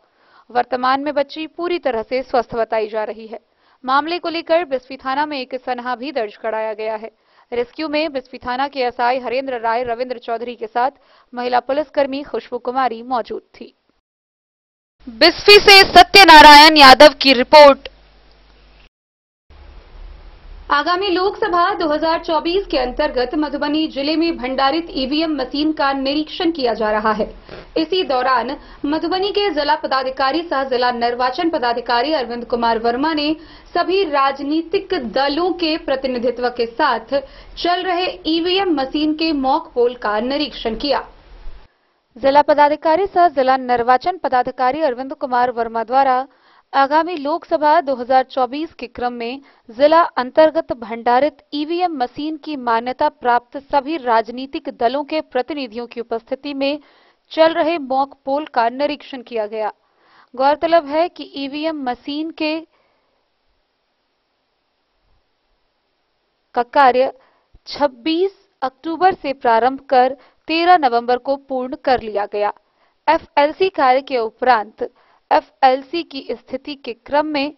वर्तमान में बच्ची पूरी तरह से स्वस्थ बताई जा रही है। मामले को लेकर बिस्फी थाना में एक सनहा भी दर्ज कराया गया है। रेस्क्यू में बिस्फी थाना के एसआई हरेंद्र राय रविंद्र चौधरी के साथ महिला पुलिसकर्मी खुशबू कुमारी मौजूद थी। बिस्फी से सत्यनारायण यादव की रिपोर्ट। आगामी लोकसभा 2024 के अंतर्गत मधुबनी जिले में भंडारित ईवीएम मशीन का निरीक्षण किया जा रहा है। इसी दौरान मधुबनी के जिला पदाधिकारी सह जिला निर्वाचन पदाधिकारी अरविंद कुमार वर्मा ने सभी राजनीतिक दलों के प्रतिनिधित्व के साथ चल रहे ईवीएम मशीन के मॉक पोल का निरीक्षण किया। जिला पदाधिकारी सह जिला निर्वाचन पदाधिकारी अरविंद कुमार वर्मा द्वारा आगामी लोकसभा 2024 के क्रम में जिला अंतर्गत भंडारित ईवीएम मशीन की मान्यता प्राप्त सभी राजनीतिक दलों के प्रतिनिधियों की उपस्थिति में चल रहे मॉक पोल का निरीक्षण किया गया। गौरतलब है कि ईवीएम मशीन का कार्य 26 अक्टूबर से प्रारंभ कर 13 नवंबर को पूर्ण कर लिया गया। एफएलसी कार्य के उपरांत एफएलसी की स्थिति के क्रम में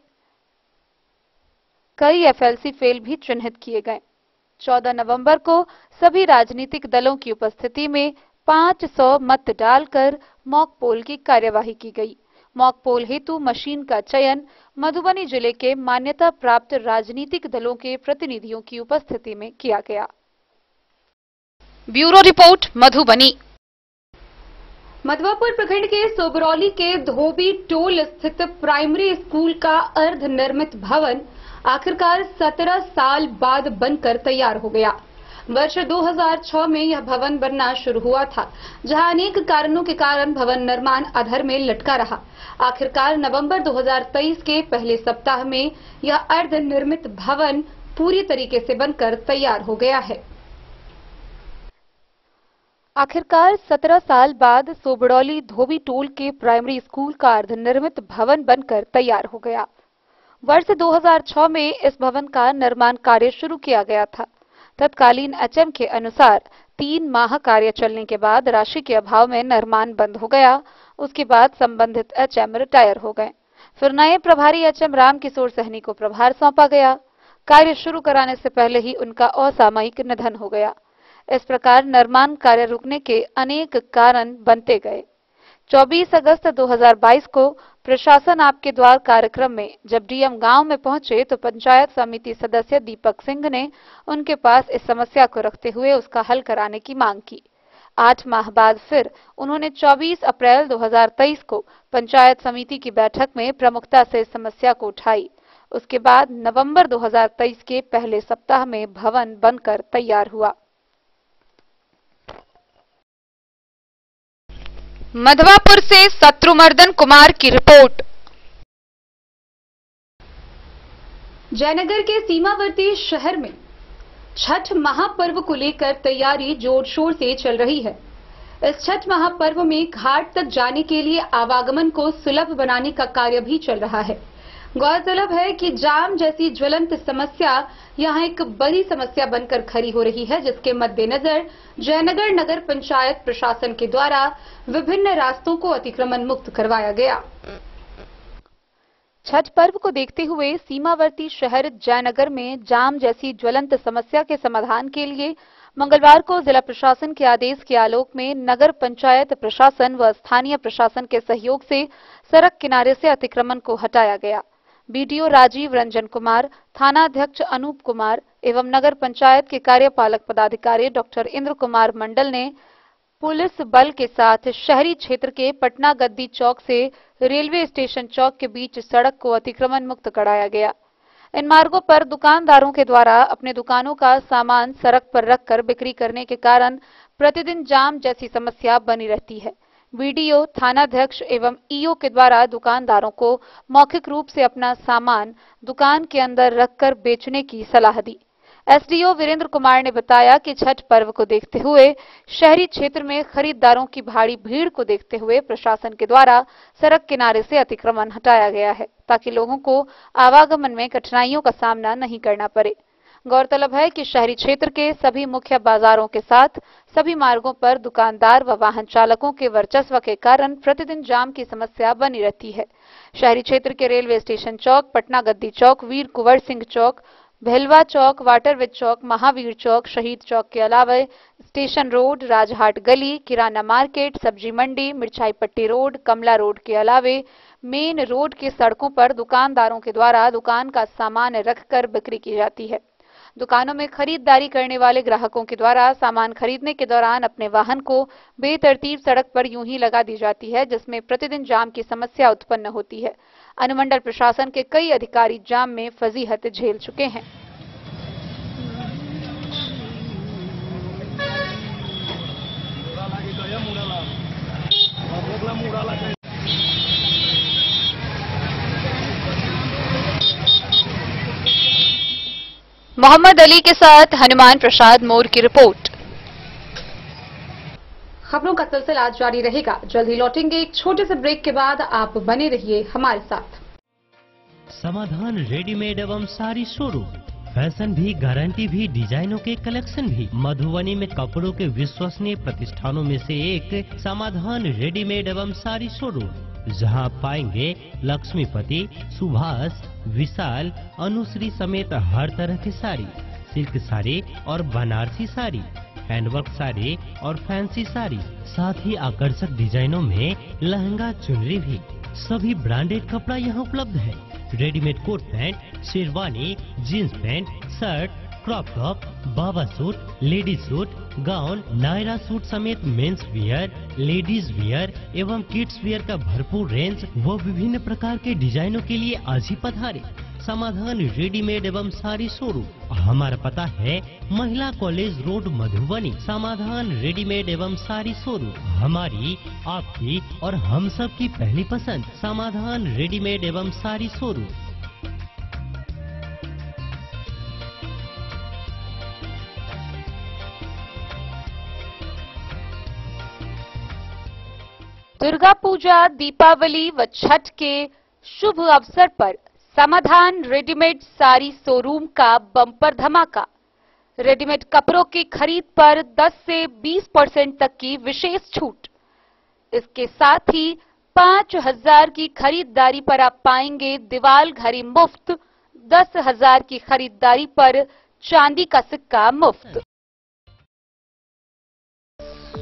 कई एफएलसी फेल भी चिन्हित किए गए। 14 नवंबर को सभी राजनीतिक दलों की उपस्थिति में 500 मत डालकर मॉक पोल की कार्यवाही की गई। मॉक पोल हेतु मशीन का चयन मधुबनी जिले के मान्यता प्राप्त राजनीतिक दलों के प्रतिनिधियों की उपस्थिति में किया गया। Bureau report Madhubani. मधवापुर प्रखंड के सोबरौली के धोबी टोल स्थित प्राइमरी स्कूल का अर्ध निर्मित भवन आखिरकार 17 साल बाद बनकर तैयार हो गया। वर्ष 2006 में यह भवन बनना शुरू हुआ था, जहां अनेक कारणों के कारण भवन निर्माण अधर में लटका रहा। आखिरकार नवंबर 2023 के पहले सप्ताह में यह अर्ध निर्मित भवन पूरी तरीके से बनकर तैयार हो गया है। आखिरकार 17 साल बाद सोबड़ौली धोबी टोल के प्राइमरी स्कूल का अर्धनिर्मित भवन बनकर तैयार हो गया। वर्ष 2006 में इस भवन का निर्माण कार्य शुरू किया गया था। तत्कालीन एचएम के अनुसार 3 माह कार्य चलने के बाद राशि के अभाव में निर्माण बंद हो गया। उसके बाद संबंधित एचएम रिटायर हो गए। फिर नए प्रभारी एचएम राम किशोर सहनी को प्रभार सौंपा गया। कार्य शुरू कराने से पहले ही उनका असामयिक निधन हो गया। इस प्रकार निर्माण कार्य रुकने के अनेक कारण बनते गए। 24 अगस्त 2022 को प्रशासन आपके द्वार कार्यक्रम में जब डीएम गांव में पहुंचे तो पंचायत समिति सदस्य दीपक सिंह ने उनके पास इस समस्या को रखते हुए उसका हल कराने की मांग की। 8 माह बाद फिर उन्होंने 24 अप्रैल 2023 को पंचायत समिति की बैठक में प्रमुखता से इस समस्या को उठाई। उसके बाद नवंबर 2023 के पहले सप्ताह में भवन बनकर तैयार हुआ। मधवापुर से शत्रुमर्दन कुमार की रिपोर्ट। जयनगर के सीमावर्ती शहर में छठ महापर्व को लेकर तैयारी जोर शोर से चल रही है। इस छठ महापर्व में घाट तक जाने के लिए आवागमन को सुलभ बनाने का कार्य भी चल रहा है। गौरतलब है कि जाम जैसी ज्वलंत समस्या यहां एक बड़ी समस्या बनकर खड़ी हो रही है, जिसके मद्देनजर जयनगर नगर पंचायत प्रशासन के द्वारा विभिन्न रास्तों को अतिक्रमण मुक्त करवाया गया। छठ पर्व को देखते हुए सीमावर्ती शहर जयनगर में जाम जैसी ज्वलंत समस्या के समाधान के लिए मंगलवार को जिला प्रशासन के आदेश के आलोक में नगर पंचायत प्रशासन व स्थानीय प्रशासन के सहयोग से सड़क किनारे से अतिक्रमण को हटाया गया। बीडीओ राजीव रंजन कुमार, थानाध्यक्ष अनूप कुमार एवं नगर पंचायत के कार्यपालक पदाधिकारी डॉक्टर इंद्र कुमार मंडल ने पुलिस बल के साथ शहरी क्षेत्र के पटना गद्दी चौक से रेलवे स्टेशन चौक के बीच सड़क को अतिक्रमण मुक्त कराया गया। इन मार्गों पर दुकानदारों के द्वारा अपने दुकानों का सामान सड़क पर रखकर बिक्री करने के कारण प्रतिदिन जाम जैसी समस्या बनी रहती है। बीडीओ, थानाध्यक्ष एवं ईओ के द्वारा दुकानदारों को मौखिक रूप से अपना सामान दुकान के अंदर रखकर बेचने की सलाह दी। एसडीओ वीरेंद्र कुमार ने बताया कि छठ पर्व को देखते हुए शहरी क्षेत्र में खरीदारों की भारी भीड़ को देखते हुए प्रशासन के द्वारा सड़क किनारे से अतिक्रमण हटाया गया है, ताकि लोगों को आवागमन में कठिनाइयों का सामना नहीं करना पड़े। गौरतलब है कि शहरी क्षेत्र के सभी मुख्य बाजारों के साथ सभी मार्गों पर दुकानदार व वाहन चालकों के वर्चस्व के कारण प्रतिदिन जाम की समस्या बनी रहती है। शहरी क्षेत्र के रेलवे स्टेशन चौक, पटना गद्दी चौक, वीर कुंवर सिंह चौक, भेलवा चौक, वाटरविद चौक, महावीर चौक, शहीद चौक के अलावा स्टेशन रोड, राजहाट गली, किराना मार्केट, सब्जी मंडी, मिर्चाई पट्टी रोड, कमला रोड के अलावे मेन रोड की सड़कों पर दुकानदारों के द्वारा दुकान का सामान रखकर बिक्री की जाती है। दुकानों में खरीदारी करने वाले ग्राहकों के द्वारा सामान खरीदने के दौरान अपने वाहन को बेतरतीब सड़क पर यूं ही लगा दी जाती है, जिसमें प्रतिदिन जाम की समस्या उत्पन्न होती है। अनुमंडल प्रशासन के कई अधिकारी जाम में फजीहत झेल चुके हैं। मोहम्मद अली के साथ हनुमान प्रसाद मोर की रिपोर्ट। खबरों का सिलसिला जारी रहेगा। जल्द ही लौटेंगे एक छोटे से ब्रेक के बाद। आप बने रहिए हमारे साथ। समाधान रेडीमेड एवं साड़ी शोरूम, फैशन भी, गारंटी भी, डिजाइनों के कलेक्शन भी। मधुबनी में कपड़ों के विश्वसनीय प्रतिष्ठानों में से एक समाधान रेडीमेड एवं साड़ी शोरूम, जहां आप पाएंगे लक्ष्मीपति, सुभाष, विशाल, अनुश्री समेत हर तरह की साड़ी, सिल्क साड़ी और बनारसी साड़ी, हैंडवर्क साड़ी और फैंसी साड़ी, साथ ही आकर्षक डिजाइनों में लहंगा, चुनरी भी। सभी ब्रांडेड कपड़ा यहाँ उपलब्ध है। Readymade coat pant, sherwani, jeans pant, shirt, crop top, baba suit, ladies suit, gown, Naira suit समेत मेंस वियर, लेडीज वियर एवं किड्स वियर का भरपूर रेंज व विभिन्न प्रकार के डिजाइनों के लिए आज ही पधारे। समाधान रेडीमेड एवं साड़ी शोरूम। हमारा पता है महिला कॉलेज रोड, मधुबनी। समाधान रेडीमेड एवं साड़ी शोरूम हमारी, आपकी और हम सब की पहली पसंद। समाधान रेडीमेड एवं साड़ी शोरूम। दुर्गा पूजा, दीपावली व छठ के शुभ अवसर पर समाधान रेडीमेड साड़ी शोरूम का बम्पर धमाका। रेडीमेड कपड़ों की खरीद पर 10 से 20% तक की विशेष छूट। इसके साथ ही 5,000 की खरीदारी पर आप पाएंगे दीवाल घड़ी मुफ्त, 10,000 की खरीदारी पर चांदी का सिक्का मुफ्त।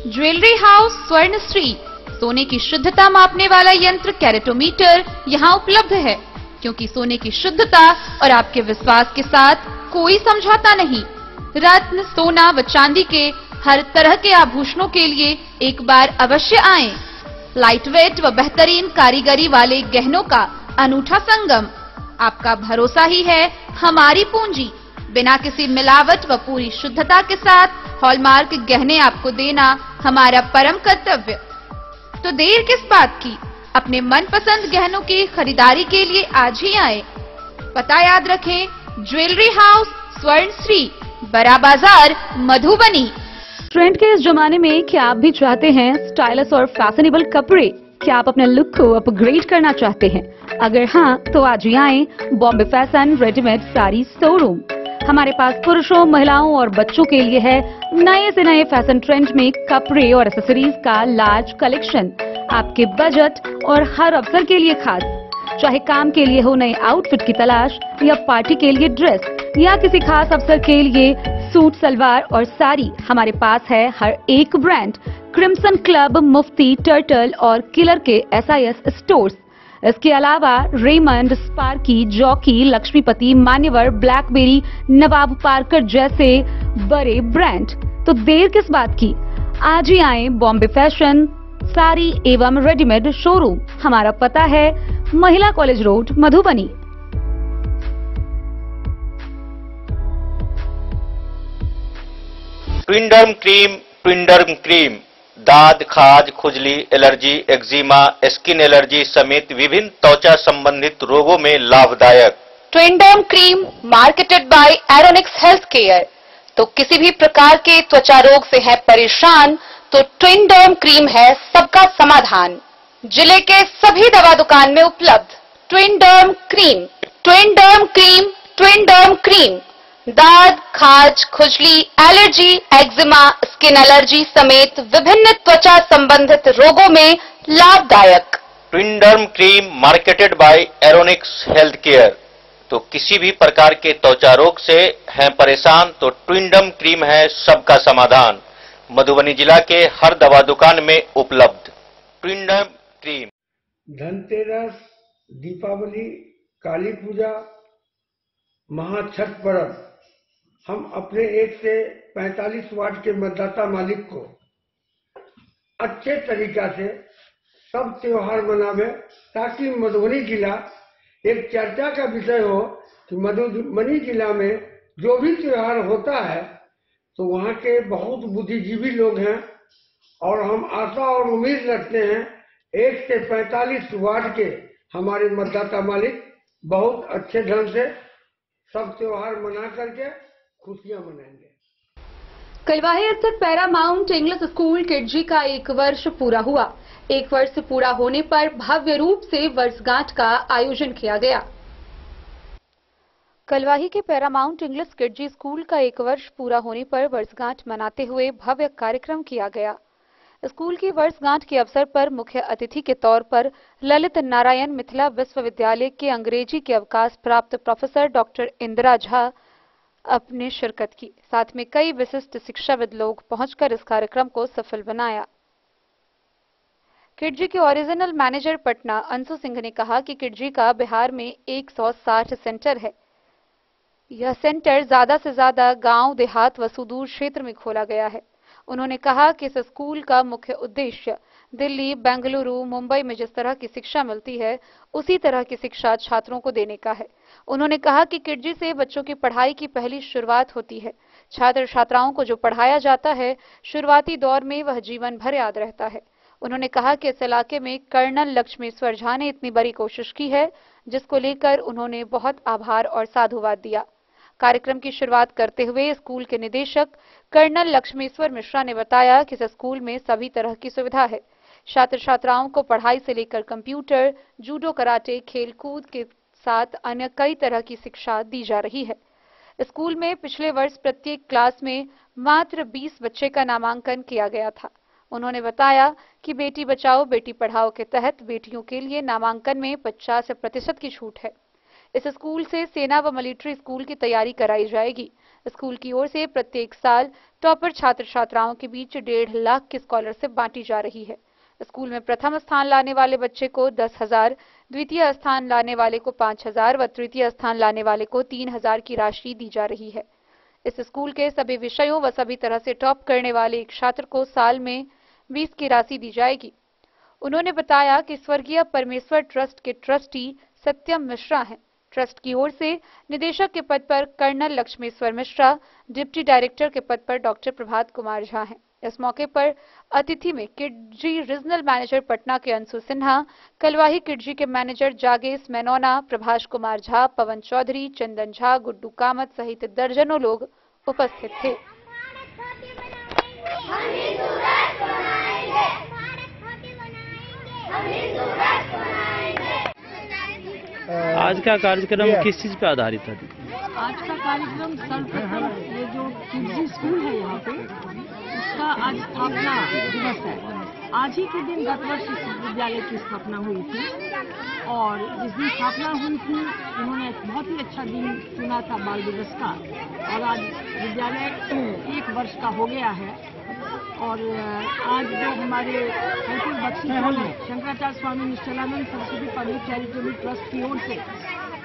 ज्वेलरी हाउस स्वर्णश्री, सोने की शुद्धता मापने वाला यंत्र कैरेटोमीटर यहाँ उपलब्ध है, क्योंकि सोने की शुद्धता और आपके विश्वास के साथ कोई समझौता नहीं। रत्न, सोना व चांदी के हर तरह के आभूषणों के लिए एक बार अवश्य आएं। लाइट वेट व बेहतरीन कारीगरी वाले गहनों का अनूठा संगम। आपका भरोसा ही है हमारी पूंजी। बिना किसी मिलावट व पूरी शुद्धता के साथ हॉलमार्क गहने आपको देना हमारा परम कर्तव्य। तो देर किस बात की, अपने मनपसंद गहनों की खरीदारी के लिए आज ही आए। पता याद रखें, ज्वेलरी हाउस स्वर्णश्री, बड़ा बाजार, मधुबनी। ट्रेंड के इस जमाने में क्या आप भी चाहते हैं स्टाइलिश और फैशनेबल कपड़े? क्या आप अपने लुक को अपग्रेड करना चाहते हैं? अगर हाँ, तो आज ही आए Bombay fashion readymade sari showroom. हमारे पास पुरुषों, महिलाओं और बच्चों के लिए है नए से नए फैशन ट्रेंड में कपड़े और एक्सेसरीज का लार्ज कलेक्शन। आपके बजट और हर अवसर के लिए खास। चाहे काम के लिए हो नए आउटफिट की तलाश, या पार्टी के लिए ड्रेस, या किसी खास अवसर के लिए सूट, सलवार और साड़ी, हमारे पास है हर एक ब्रांड। क्रिम्सन क्लब, मुफ्ती, टर्टल और किलर के SIS स्टोर्स। इसके अलावा रेमंड, स्पार्की, जॉकी, लक्ष्मीपति, मान्यवर, ब्लैकबेरी, नवाब पार्कर जैसे बड़े ब्रांड। तो देर किस बात की, आज ही आए बॉम्बे फैशन साड़ी एवं रेडीमेड शोरूम। हमारा पता है महिला कॉलेज रोड, मधुबनी। ट्विंडर्म क्रीम दाद, खाज, खुजली, एलर्जी, एक्जिमा, स्किन एलर्जी समेत विभिन्न त्वचा संबंधित रोगों में लाभदायक। Twinderm cream marketed by Aronix health care. तो किसी भी प्रकार के त्वचा रोग से है परेशान, तो ट्विंडर्म क्रीम है सबका समाधान। जिले के सभी दवा दुकान में उपलब्ध ट्विंडर्म क्रीम। ट्विंडर्म क्रीम, ट्विंडर्म क्रीम दाद, खाज, खुजली, एलर्जी, एक्जिमा, स्किन एलर्जी समेत विभिन्न त्वचा संबंधित रोगों में लाभदायक। Twinderm cream marketed by Aronix health care. तो किसी भी प्रकार के त्वचा रोग से हैं परेशान तो ट्विनडर्म क्रीम है सबका समाधान। मधुबनी जिला के हर दवा दुकान में उपलब्ध ट्विनडर्म क्रीम। धनतेरस, दीपावली, काली पूजा, महाछठ पर्व हम अपने 1 से 45 वार्ड के मतदाता मालिक को अच्छे तरीका से सब त्योहार मनावे, ताकि मधुबनी जिला एक चर्चा का विषय हो कि मधुबनी जिला में जो भी त्योहार होता है तो वहाँ के बहुत बुद्धिजीवी लोग हैं और हम आशा और उम्मीद रखते हैं 1 से 45 वार्ड के हमारे मतदाता मालिक बहुत अच्छे ढंग से सब त्योहार मना करके खुशियां मनाएंगे। कलवाही स्थित पैरामाउंट इंग्लिश स्कूल किडजी का 1 वर्ष पूरा हुआ। 1 वर्ष पूरा होने पर भव्य रूप से वर्षगांठ का आयोजन किया गया। कलवाही के पैरामाउंट इंग्लिश किडजी स्कूल का 1 वर्ष पूरा होने पर वर्षगांठ मनाते हुए भव्य कार्यक्रम किया गया। स्कूल की वर्षगांठ के अवसर पर मुख्य अतिथि के तौर पर ललित नारायण मिथिला विश्वविद्यालय के अंग्रेजी के अवकाश प्राप्त प्रोफेसर डॉक्टर इंदिरा झा अपने शिरकत की। साथ में कई विशिष्ट शिक्षाविद लोग पहुंचकर इस कार्यक्रम को सफल बनाया। किडजी के ओरिजिनल मैनेजर पटना अंशु सिंह ने कहा कि किडजी का बिहार में 160 सेंटर है। यह सेंटर ज्यादा से ज्यादा गांव, देहात व सुदूर क्षेत्र में खोला गया है। उन्होंने कहा कि इस स्कूल का मुख्य उद्देश्य दिल्ली, बेंगलुरु, मुंबई में जिस तरह की शिक्षा मिलती है उसी तरह की शिक्षा छात्रों को देने का है। उन्होंने कहा कि किडजी से बच्चों की पढ़ाई की पहली शुरुआत होती है। छात्र छात्राओं को जो पढ़ाया जाता है शुरुआती दौर में वह जीवन भर याद रहता है। उन्होंने कहा कि इस इलाके में कर्नल लक्ष्मेश्वर झा ने इतनी बड़ी कोशिश की है जिसको लेकर उन्होंने बहुत आभार और साधुवाद दिया। कार्यक्रम की शुरुआत करते हुए स्कूल के निदेशक कर्नल लक्ष्मेश्वर मिश्रा ने बताया कि इस स्कूल में सभी तरह की सुविधा है। छात्र छात्राओं को पढ़ाई से लेकर कंप्यूटर, जूडो, कराटे, खेल कूद के साथ अन्य कई तरह की शिक्षा दी जा रही है। स्कूल में पिछले वर्ष प्रत्येक क्लास में मात्र 20 बच्चे का नामांकन किया गया था। उन्होंने बताया कि बेटी बचाओ बेटी पढ़ाओ के तहत बेटियों के लिए नामांकन में 50% की छूट है। इस स्कूल से सेना व मिलिट्री स्कूल की तैयारी कराई जाएगी। स्कूल की ओर से प्रत्येक साल टॉपर छात्र छात्राओं के बीच 1.5 लाख की स्कॉलरशिप बांटी जा रही है। स्कूल में प्रथम स्थान लाने वाले बच्चे को 10,000, द्वितीय स्थान लाने वाले को 5,000 व तृतीय स्थान लाने वाले को 3,000 की राशि दी जा रही है। इस स्कूल के सभी विषयों व सभी तरह से टॉप करने वाले एक छात्र को साल में 20 की राशि दी जाएगी। उन्होंने बताया कि स्वर्गीय परमेश्वर ट्रस्ट के ट्रस्टी सत्यम मिश्रा हैं। ट्रस्ट की ओर से निदेशक के पद पर colonel Lakshmeshwar Mishra, deputy director के पद पर डॉक्टर प्रभात कुमार झा हैं। इस मौके पर अतिथि में किडजी रीजनल मैनेजर पटना के अंशु सिन्हा, कलवाही किडजी के मैनेजर जागेश मेनोना, प्रभाष कुमार झा, पवन चौधरी, चंदन झा, गुड्डू कामत सहित दर्जनों लोग उपस्थित थे। आज का कार्यक्रम किस चीज पे आधारित है? आज का कार्यक्रम सर्वप्रथम ये जो किडजी स्कूल है यहाँ पे उसका आज स्थापना दिवस है। आज ही के दिन गत वर्ष इस विद्यालय की स्थापना हुई थी और जिस दिन स्थापना हुई थी उन्होंने बहुत ही अच्छा दिन चुना था बाल दिवस का और आज विद्यालय 1 वर्ष का हो गया है। और आज जो हमारे हरिपुर बख्शी में Shankaracharya Swami Nishchalanand Saraswati public charitable trust की ओर से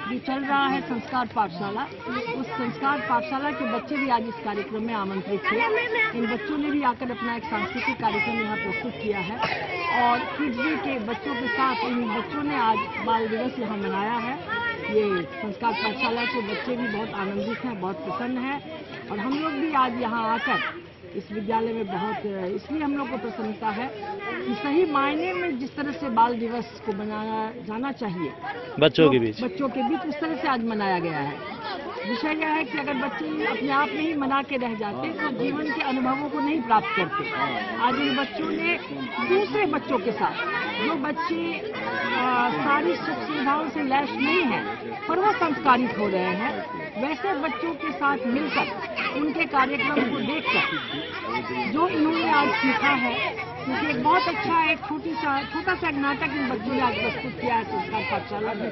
जो चल रहा है संस्कार पाठशाला, उस संस्कार पाठशाला के बच्चे भी आज इस कार्यक्रम में आमंत्रित थे। इन बच्चों ने भी आकर अपना एक सांस्कृतिक कार्यक्रम यहाँ प्रस्तुत किया है और किडजी के बच्चों के साथ इन बच्चों ने आज बाल दिवस यहाँ मनाया है। ये संस्कार पाठशाला के बच्चे भी बहुत आनंदित हैं, बहुत प्रसन्न हैं और हम लोग भी आज यहाँ आकर इस विद्यालय में बहुत इसलिए हम लोग को प्रसन्नता है कि सही मायने में जिस तरह से बाल दिवस को मनाया जाना चाहिए बच्चों के बीच उस तरह से आज मनाया गया है। विषय यह है कि अगर बच्चे अपने आप में ही मना के रह जाते तो जीवन के अनुभवों को नहीं प्राप्त करते। आज इन बच्चों ने दूसरे बच्चों के साथ, जो बच्चे सारी सुख सुविधाओं से लैस नहीं हैं पर वो संस्कारित हो रहे हैं, वैसे बच्चों के साथ मिलकर उनके कार्यक्रम को देखकर जो इन्होंने आज सीखा है, क्योंकि एक बहुत अच्छा एक छोटा सा नाटक इन बच्चों ने आज प्रस्तुत किया है संस्कार पाठशाला में,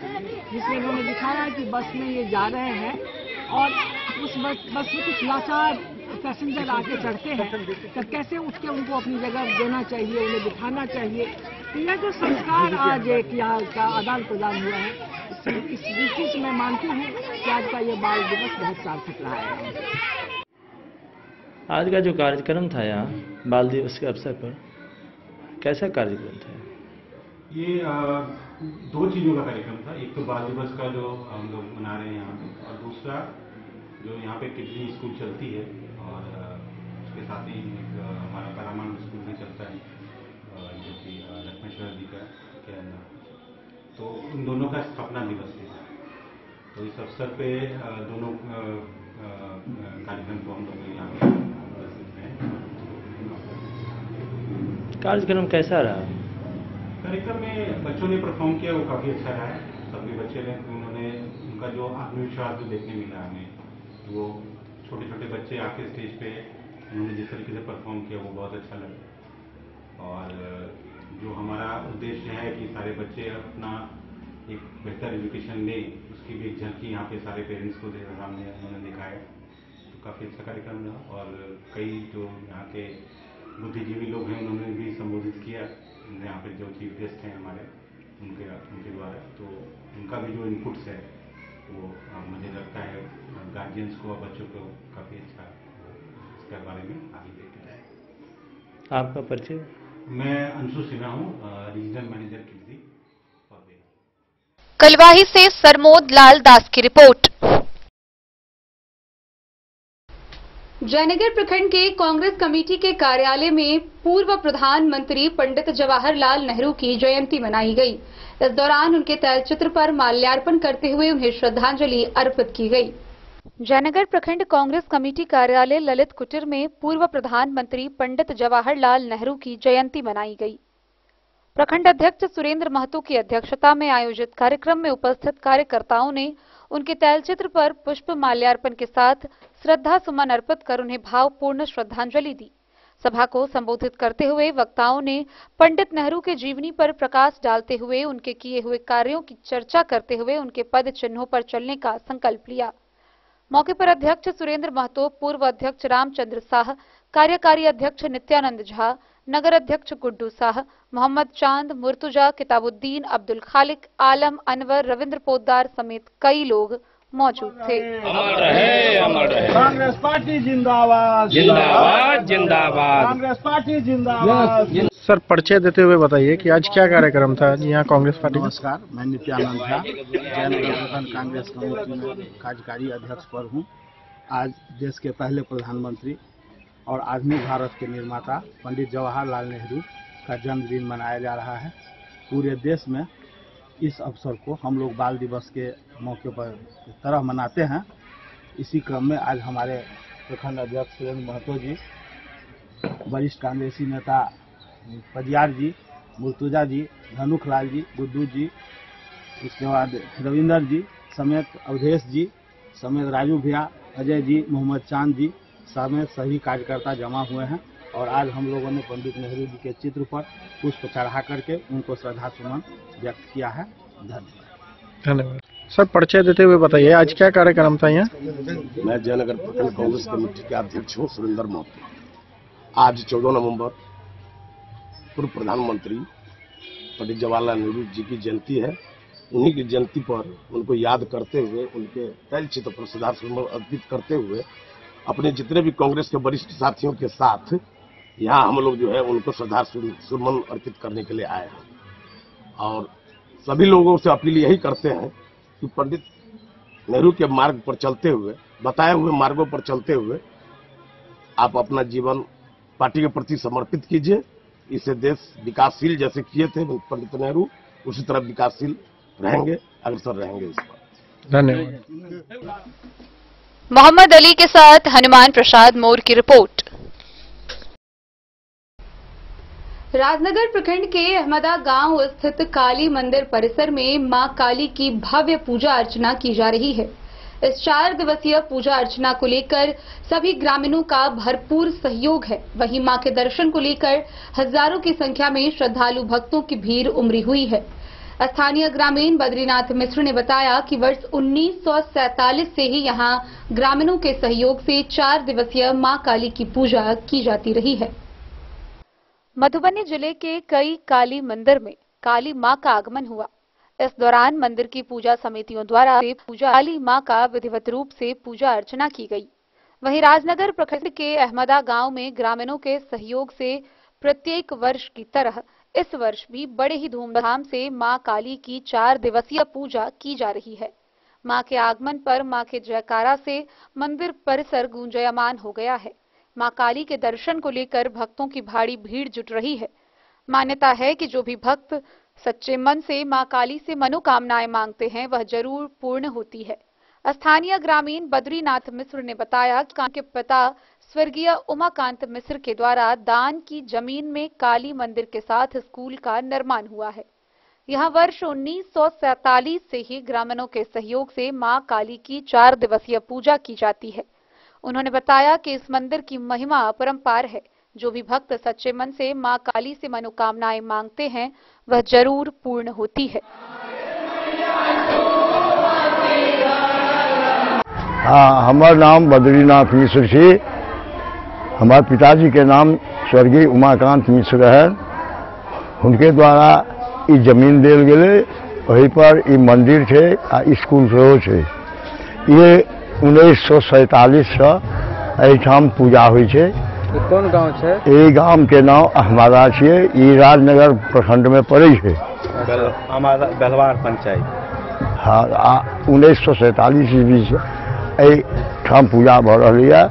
जिसमें इन्होंने दिखाया है कि बस में ये जा रहे हैं और उस बस में कुछ लाचार पैसेंजर आके चढ़ते हैं तो कैसे उठ के उनको अपनी जगह देना चाहिए, उन्हें बिठाना चाहिए। तो यह जो संस्कार आज एक यहाँ का आदान प्रदान हुआ है, इस दृष्टि से मैं मानती हूँ कि आज का ये बाल दिवस बहुत सार्थक रहा है। आज का जो कार्यक्रम था यहाँ बाल दिवस के अवसर पर, कैसा कार्यक्रम था? ये दो चीज़ों का कार्यक्रम था। एक तो बाल दिवस का जो हम लोग मना रहे हैं यहाँ पे, और दूसरा जो यहाँ पे किडनी स्कूल चलती है और उसके साथ ही एक हमारा परामान स्कूल भी चलता है जो कि लक्ष्मेश्वर जी का के अंदर, तो उन दोनों का स्थापना दिवस है। तो इस अवसर पे दोनों कार्यक्रम को हम लोग यहाँ पे कार्यक्रम कैसा रहा? कार्यक्रम में बच्चों ने परफॉर्म किया, वो काफ़ी अच्छा रहा है। सभी बच्चे ने उन्होंने उनका जो आत्मविश्वास जो देखने मिला हमें, वो छोटे छोटे बच्चे आके स्टेज पे उन्होंने जिस तरीके से परफॉर्म किया वो बहुत अच्छा लगा। और जो हमारा उद्देश्य है कि सारे बच्चे अपना एक बेहतर एजुकेशन लें, उसकी भी एक झलकी यहाँ पे सारे पेरेंट्स को सामने उन्होंने दिखाया। तो काफ़ी अच्छा कार्यक्रम रहा और कई जो यहाँ के बुद्धिजीवी लोग हैं उन्होंने भी संबोधित किया यहाँ पे, जो चीफ गेस्ट हैं हमारे उनके द्वारा। तो उनका भी जो इनपुट्स है वो मुझे लगता है गार्जियंस को और बच्चों को काफ़ी अच्छा इसके बारे में आगे लेके जाए। आपका परिचय? मैं अंशु सिन्हा हूँ, रीजनल मैनेजर किडनी। कलवाही से सरमोद लाल दास की रिपोर्ट। जयनगर प्रखंड के कांग्रेस कमेटी के कार्यालय में पूर्व प्रधानमंत्री पंडित जवाहरलाल नेहरू की जयंती मनाई गई। इस दौरान उनके तैलचित्र पर माल्यार्पण करते हुए उन्हें श्रद्धांजलि अर्पित की गई। जयनगर प्रखंड कांग्रेस कमेटी कार्यालय ललित कुटीर में पूर्व प्रधानमंत्री पंडित जवाहरलाल नेहरू की जयंती मनाई गई। प्रखंड अध्यक्ष सुरेंद्र महतो की अध्यक्षता में आयोजित कार्यक्रम में उपस्थित कार्यकर्ताओं ने उनके तैलचित्र पर पुष्प माल्यार्पण के साथ श्रद्धा सुमन अर्पित कर उन्हें भावपूर्ण श्रद्धांजलि दी। सभा को संबोधित करते हुए वक्ताओं ने पंडित नेहरू के जीवनी पर प्रकाश डालते हुए उनके किए हुए कार्यों की चर्चा करते हुए उनके पद चिन्हों पर चलने का संकल्प लिया। मौके पर अध्यक्ष सुरेंद्र महतो, पूर्व अध्यक्ष रामचंद्र शाह, कार्यकारी अध्यक्ष नित्यानंद झा, नगर अध्यक्ष गुड्डू शाह, मोहम्मद चांद, मुर्तुजा, किताबुद्दीन, अब्दुल खालिक, आलम, अनवर, रविंद्र पोद्दार समेत कई लोग मौजूद थे। अमर रहे, अमर रहे। कांग्रेस पार्टी जिंदाबाद, जिंदाबाद, जिंदाबाद। कांग्रेस पार्टी जिंदाबाद। सर, परिचय देते हुए बताइए कि आज क्या कार्यक्रम था यहाँ कांग्रेस पार्टी? नमस्कार, मैं नित्यानंद झा, जयनगर प्रखंड कांग्रेस कमेटी में कार्यकारी अध्यक्ष पर हूँ। आज देश के पहले प्रधानमंत्री और आधुनिक भारत के निर्माता पंडित जवाहरलाल नेहरू का जन्मदिन मनाया जा रहा है। पूरे देश में इस अवसर को हम लोग बाल दिवस के मौके पर तरह मनाते हैं। इसी क्रम में आज हमारे प्रखंड अध्यक्ष सुरेंद्र महतो जी, वरिष्ठ कांग्रेसी नेता पदियार जी, मुर्तुजा जी, धनुख लाल जी, गुड्डू जी, उसके बाद रविंदर जी समेत अवधेश जी समेत राजू भैया, अजय जी, मोहम्मद चांद जी समेत सभी कार्यकर्ता जमा हुए हैं और आज हम लोगों ने पंडित नेहरू जी के चित्र पर पुष्प चढ़ा करके उनको श्रद्धा सुमन व्यक्त किया है। धन्यवाद। सर, परिचय देते हुए बताइए आज क्या कार्यक्रम था यहाँ? मैं जयनगर प्रखंड कांग्रेस कमेटी के अध्यक्ष हूँ, सुरेंद्र महतो। आज 14 नवंबर पूर्व प्रधानमंत्री पंडित जवाहरलाल नेहरू जी की जयंती है। उन्हीं की जयंती पर उनको याद करते हुए, उनके तैलचित्र पर श्रद्धा सुमन अर्पित करते हुए अपने जितने भी कांग्रेस के वरिष्ठ साथियों के साथ यहाँ हम लोग जो है उनको श्रद्धा सुमन अर्पित करने के लिए आए हैं। और सभी लोगों से अपील यही करते हैं कि पंडित नेहरू के मार्ग पर चलते हुए, बताए हुए मार्गों पर चलते हुए आप अपना जीवन पार्टी के प्रति समर्पित कीजिए। इससे देश विकासशील जैसे किए थे पंडित नेहरू, उसी तरह विकासशील रहेंगे, अग्रसर रहेंगे। इस पर धन्यवाद। मोहम्मद अली के साथ हनुमान प्रसाद मोर की रिपोर्ट। राजनगर प्रखंड के अहमदा गांव स्थित काली मंदिर परिसर में मां काली की भव्य पूजा अर्चना की जा रही है। इस 4 दिवसीय पूजा अर्चना को लेकर सभी ग्रामीणों का भरपूर सहयोग है। वहीं मां के दर्शन को लेकर हजारों की संख्या में श्रद्धालु भक्तों की भीड़ उमड़ी हुई है। स्थानीय ग्रामीण बद्रीनाथ मिश्र ने बताया कि वर्ष 1947 से ही यहां ग्रामीणों के सहयोग से 4 दिवसीय मां काली की पूजा की जाती रही है। मधुबनी जिले के कई काली मंदिर में काली मां का आगमन हुआ। इस दौरान मंदिर की पूजा समितियों द्वारा काली मां का विधिवत रूप से पूजा अर्चना की गई। वहीं राजनगर प्रखंड के अहमदा गांव में ग्रामीणों के सहयोग से प्रत्येक वर्ष की तरह इस वर्ष भी बड़े ही धूमधाम से मां काली की 4 दिवसीय पूजा की जा रही है। मां के आगमन पर मां के जयकारा से मंदिर परिसर गूंजायमान हो गया है। मां काली के दर्शन को लेकर भक्तों की भारी भीड़ जुट रही है। मान्यता है कि जो भी भक्त सच्चे मन से मां काली से मनोकामनाएं मांगते हैं वह जरूर पूर्ण होती है। स्थानीय ग्रामीण बद्रीनाथ मिश्र ने बताया कि उनके पिता स्वर्गीय उमाकांत मिश्र के द्वारा दान की जमीन में काली मंदिर के साथ स्कूल का निर्माण हुआ है। यहां वर्ष 1947 से ही ग्रामीणों के सहयोग से मां काली की 4 दिवसीय पूजा की जाती है। उन्होंने बताया कि इस मंदिर की महिमा अपरंपार है। जो भी भक्त सच्चे मन से मां काली से मनोकामनाएं मांगते हैं वह जरूर पूर्ण होती है। हाँ, हमारा नाम बद्रीनाथ मिश्र है। हमारे पिताजी के नाम स्वर्गीय उमाकांत मिश्र है। उनके द्वारा ये जमीन दिल गए, वहीं पर ये मंदिर थे आ स्कूल से। ये 1947 से एठाम पूजा हुई है। कौन गांव है? ये गांव के नाम अहमदा है। ये राजनगर प्रखंड में पड़े है। बेलवार पंचायत। हाँ, 1947 ईस्वी से एठाम पूजा भ रही है।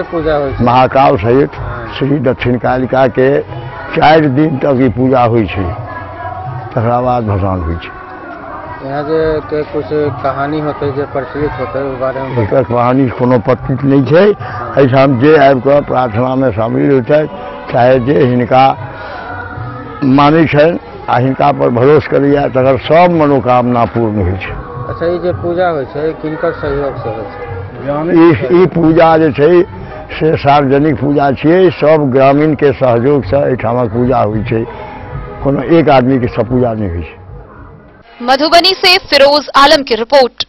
पूजा महाकाल सहित श्री दक्षिण कालिका के 4 दिन तक ये पूजा हुई है। तकरा बाद भसान हुई है। यहाँ के कुछ कहानी होते जो प्रचलित होते है बारे में एक कहानी कोनो पत्रित नहीं है। ऐसा जे आबि कऽ प्रार्थना में शामिल होता है, चाहे जे हिनका मानै छनि आ हिनका पर भरोस करैया तकर सब मनोकामना पूर्ण होइ छै। अच्छा, ये जो पूजा होइ छै किनकर सहयोग से होइ छै? ई पूजा जे छै से सार्वजनिक पूजा छियै। सब ग्रामीण के सहयोग से एठामक पूजा होइ छै। कोनो एक आदमी के सब पूजा नहीं होइ छै। मधुबनी से फिरोज आलम की रिपोर्ट।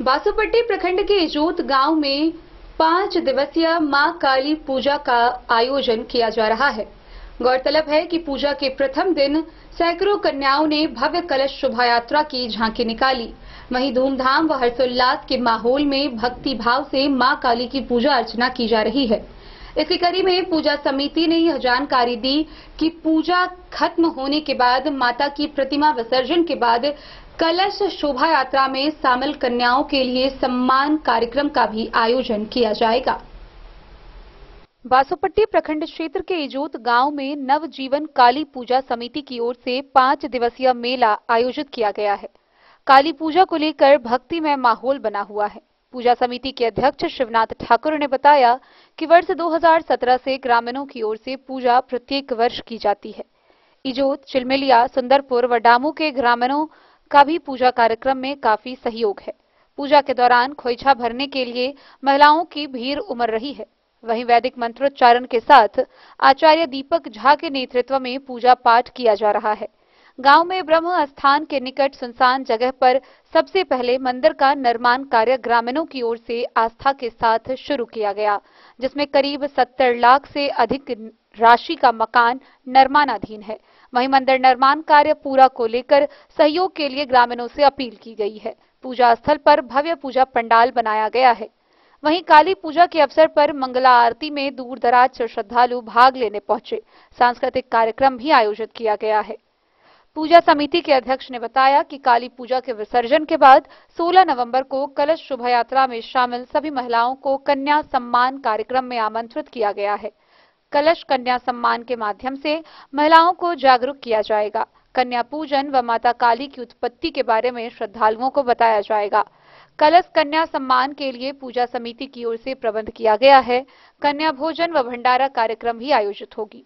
बासुपट्टी प्रखंड के इजोत गांव में 5 दिवसीय मां काली पूजा का आयोजन किया जा रहा है। गौरतलब है कि पूजा के प्रथम दिन सैकड़ों कन्याओं ने भव्य कलश शोभा यात्रा की झांकी निकाली। वहीं धूमधाम व हर्षोल्लास के माहौल में भक्ति भाव से मां काली की पूजा अर्चना की जा रही है। इसी कड़ी में पूजा समिति ने यह जानकारी दी कि पूजा खत्म होने के बाद माता की प्रतिमा विसर्जन के बाद कलश शोभा यात्रा में शामिल कन्याओं के लिए सम्मान कार्यक्रम का भी आयोजन किया जाएगा। बासुपट्टी प्रखंड क्षेत्र के इजोत गांव में नवजीवन काली पूजा समिति की ओर से 5 दिवसीय मेला आयोजित किया गया है। काली पूजा को लेकर भक्तिमय माहौल बना हुआ है। पूजा समिति के अध्यक्ष शिवनाथ ठाकुर ने बताया कि वर्ष 2017 से ग्रामीणों की ओर से पूजा प्रत्येक वर्ष की जाती है। इजोत, चिलमिलिया, सुंदरपुर व डामू के ग्रामीणों का भी पूजा कार्यक्रम में काफी सहयोग है। पूजा के दौरान खोइछा भरने के लिए महिलाओं की भीड़ उमड़ रही है। वहीं वैदिक मंत्रोच्चारण के साथ आचार्य दीपक झा के नेतृत्व में पूजा पाठ किया जा रहा है। गांव में ब्रह्म स्थान के निकट सुनसान जगह पर सबसे पहले मंदिर का निर्माण कार्य ग्रामीणों की ओर से आस्था के साथ शुरू किया गया, जिसमें करीब 70 लाख से अधिक राशि का मकान निर्माणाधीन है। वहीं मंदिर निर्माण कार्य पूरा को लेकर सहयोग के लिए ग्रामीणों से अपील की गई है। पूजा स्थल पर भव्य पूजा पंडाल बनाया गया है। वहीं काली पूजा के अवसर पर मंगला आरती में दूर दराज से श्रद्धालु भाग लेने पहुंचे। सांस्कृतिक कार्यक्रम भी आयोजित किया गया है। पूजा समिति के अध्यक्ष ने बताया कि काली पूजा के विसर्जन के बाद 16 नवंबर को कलश शोभा यात्रा में शामिल सभी महिलाओं को कन्या सम्मान कार्यक्रम में आमंत्रित किया गया है। कलश कन्या सम्मान के माध्यम से महिलाओं को जागरूक किया जाएगा। कन्या पूजन व माता काली की उत्पत्ति के बारे में श्रद्धालुओं को बताया जाएगा। कलश कन्या सम्मान के लिए पूजा समिति की ओर से प्रबंध किया गया है। कन्या भोजन व भंडारा कार्यक्रम भी आयोजित होगी।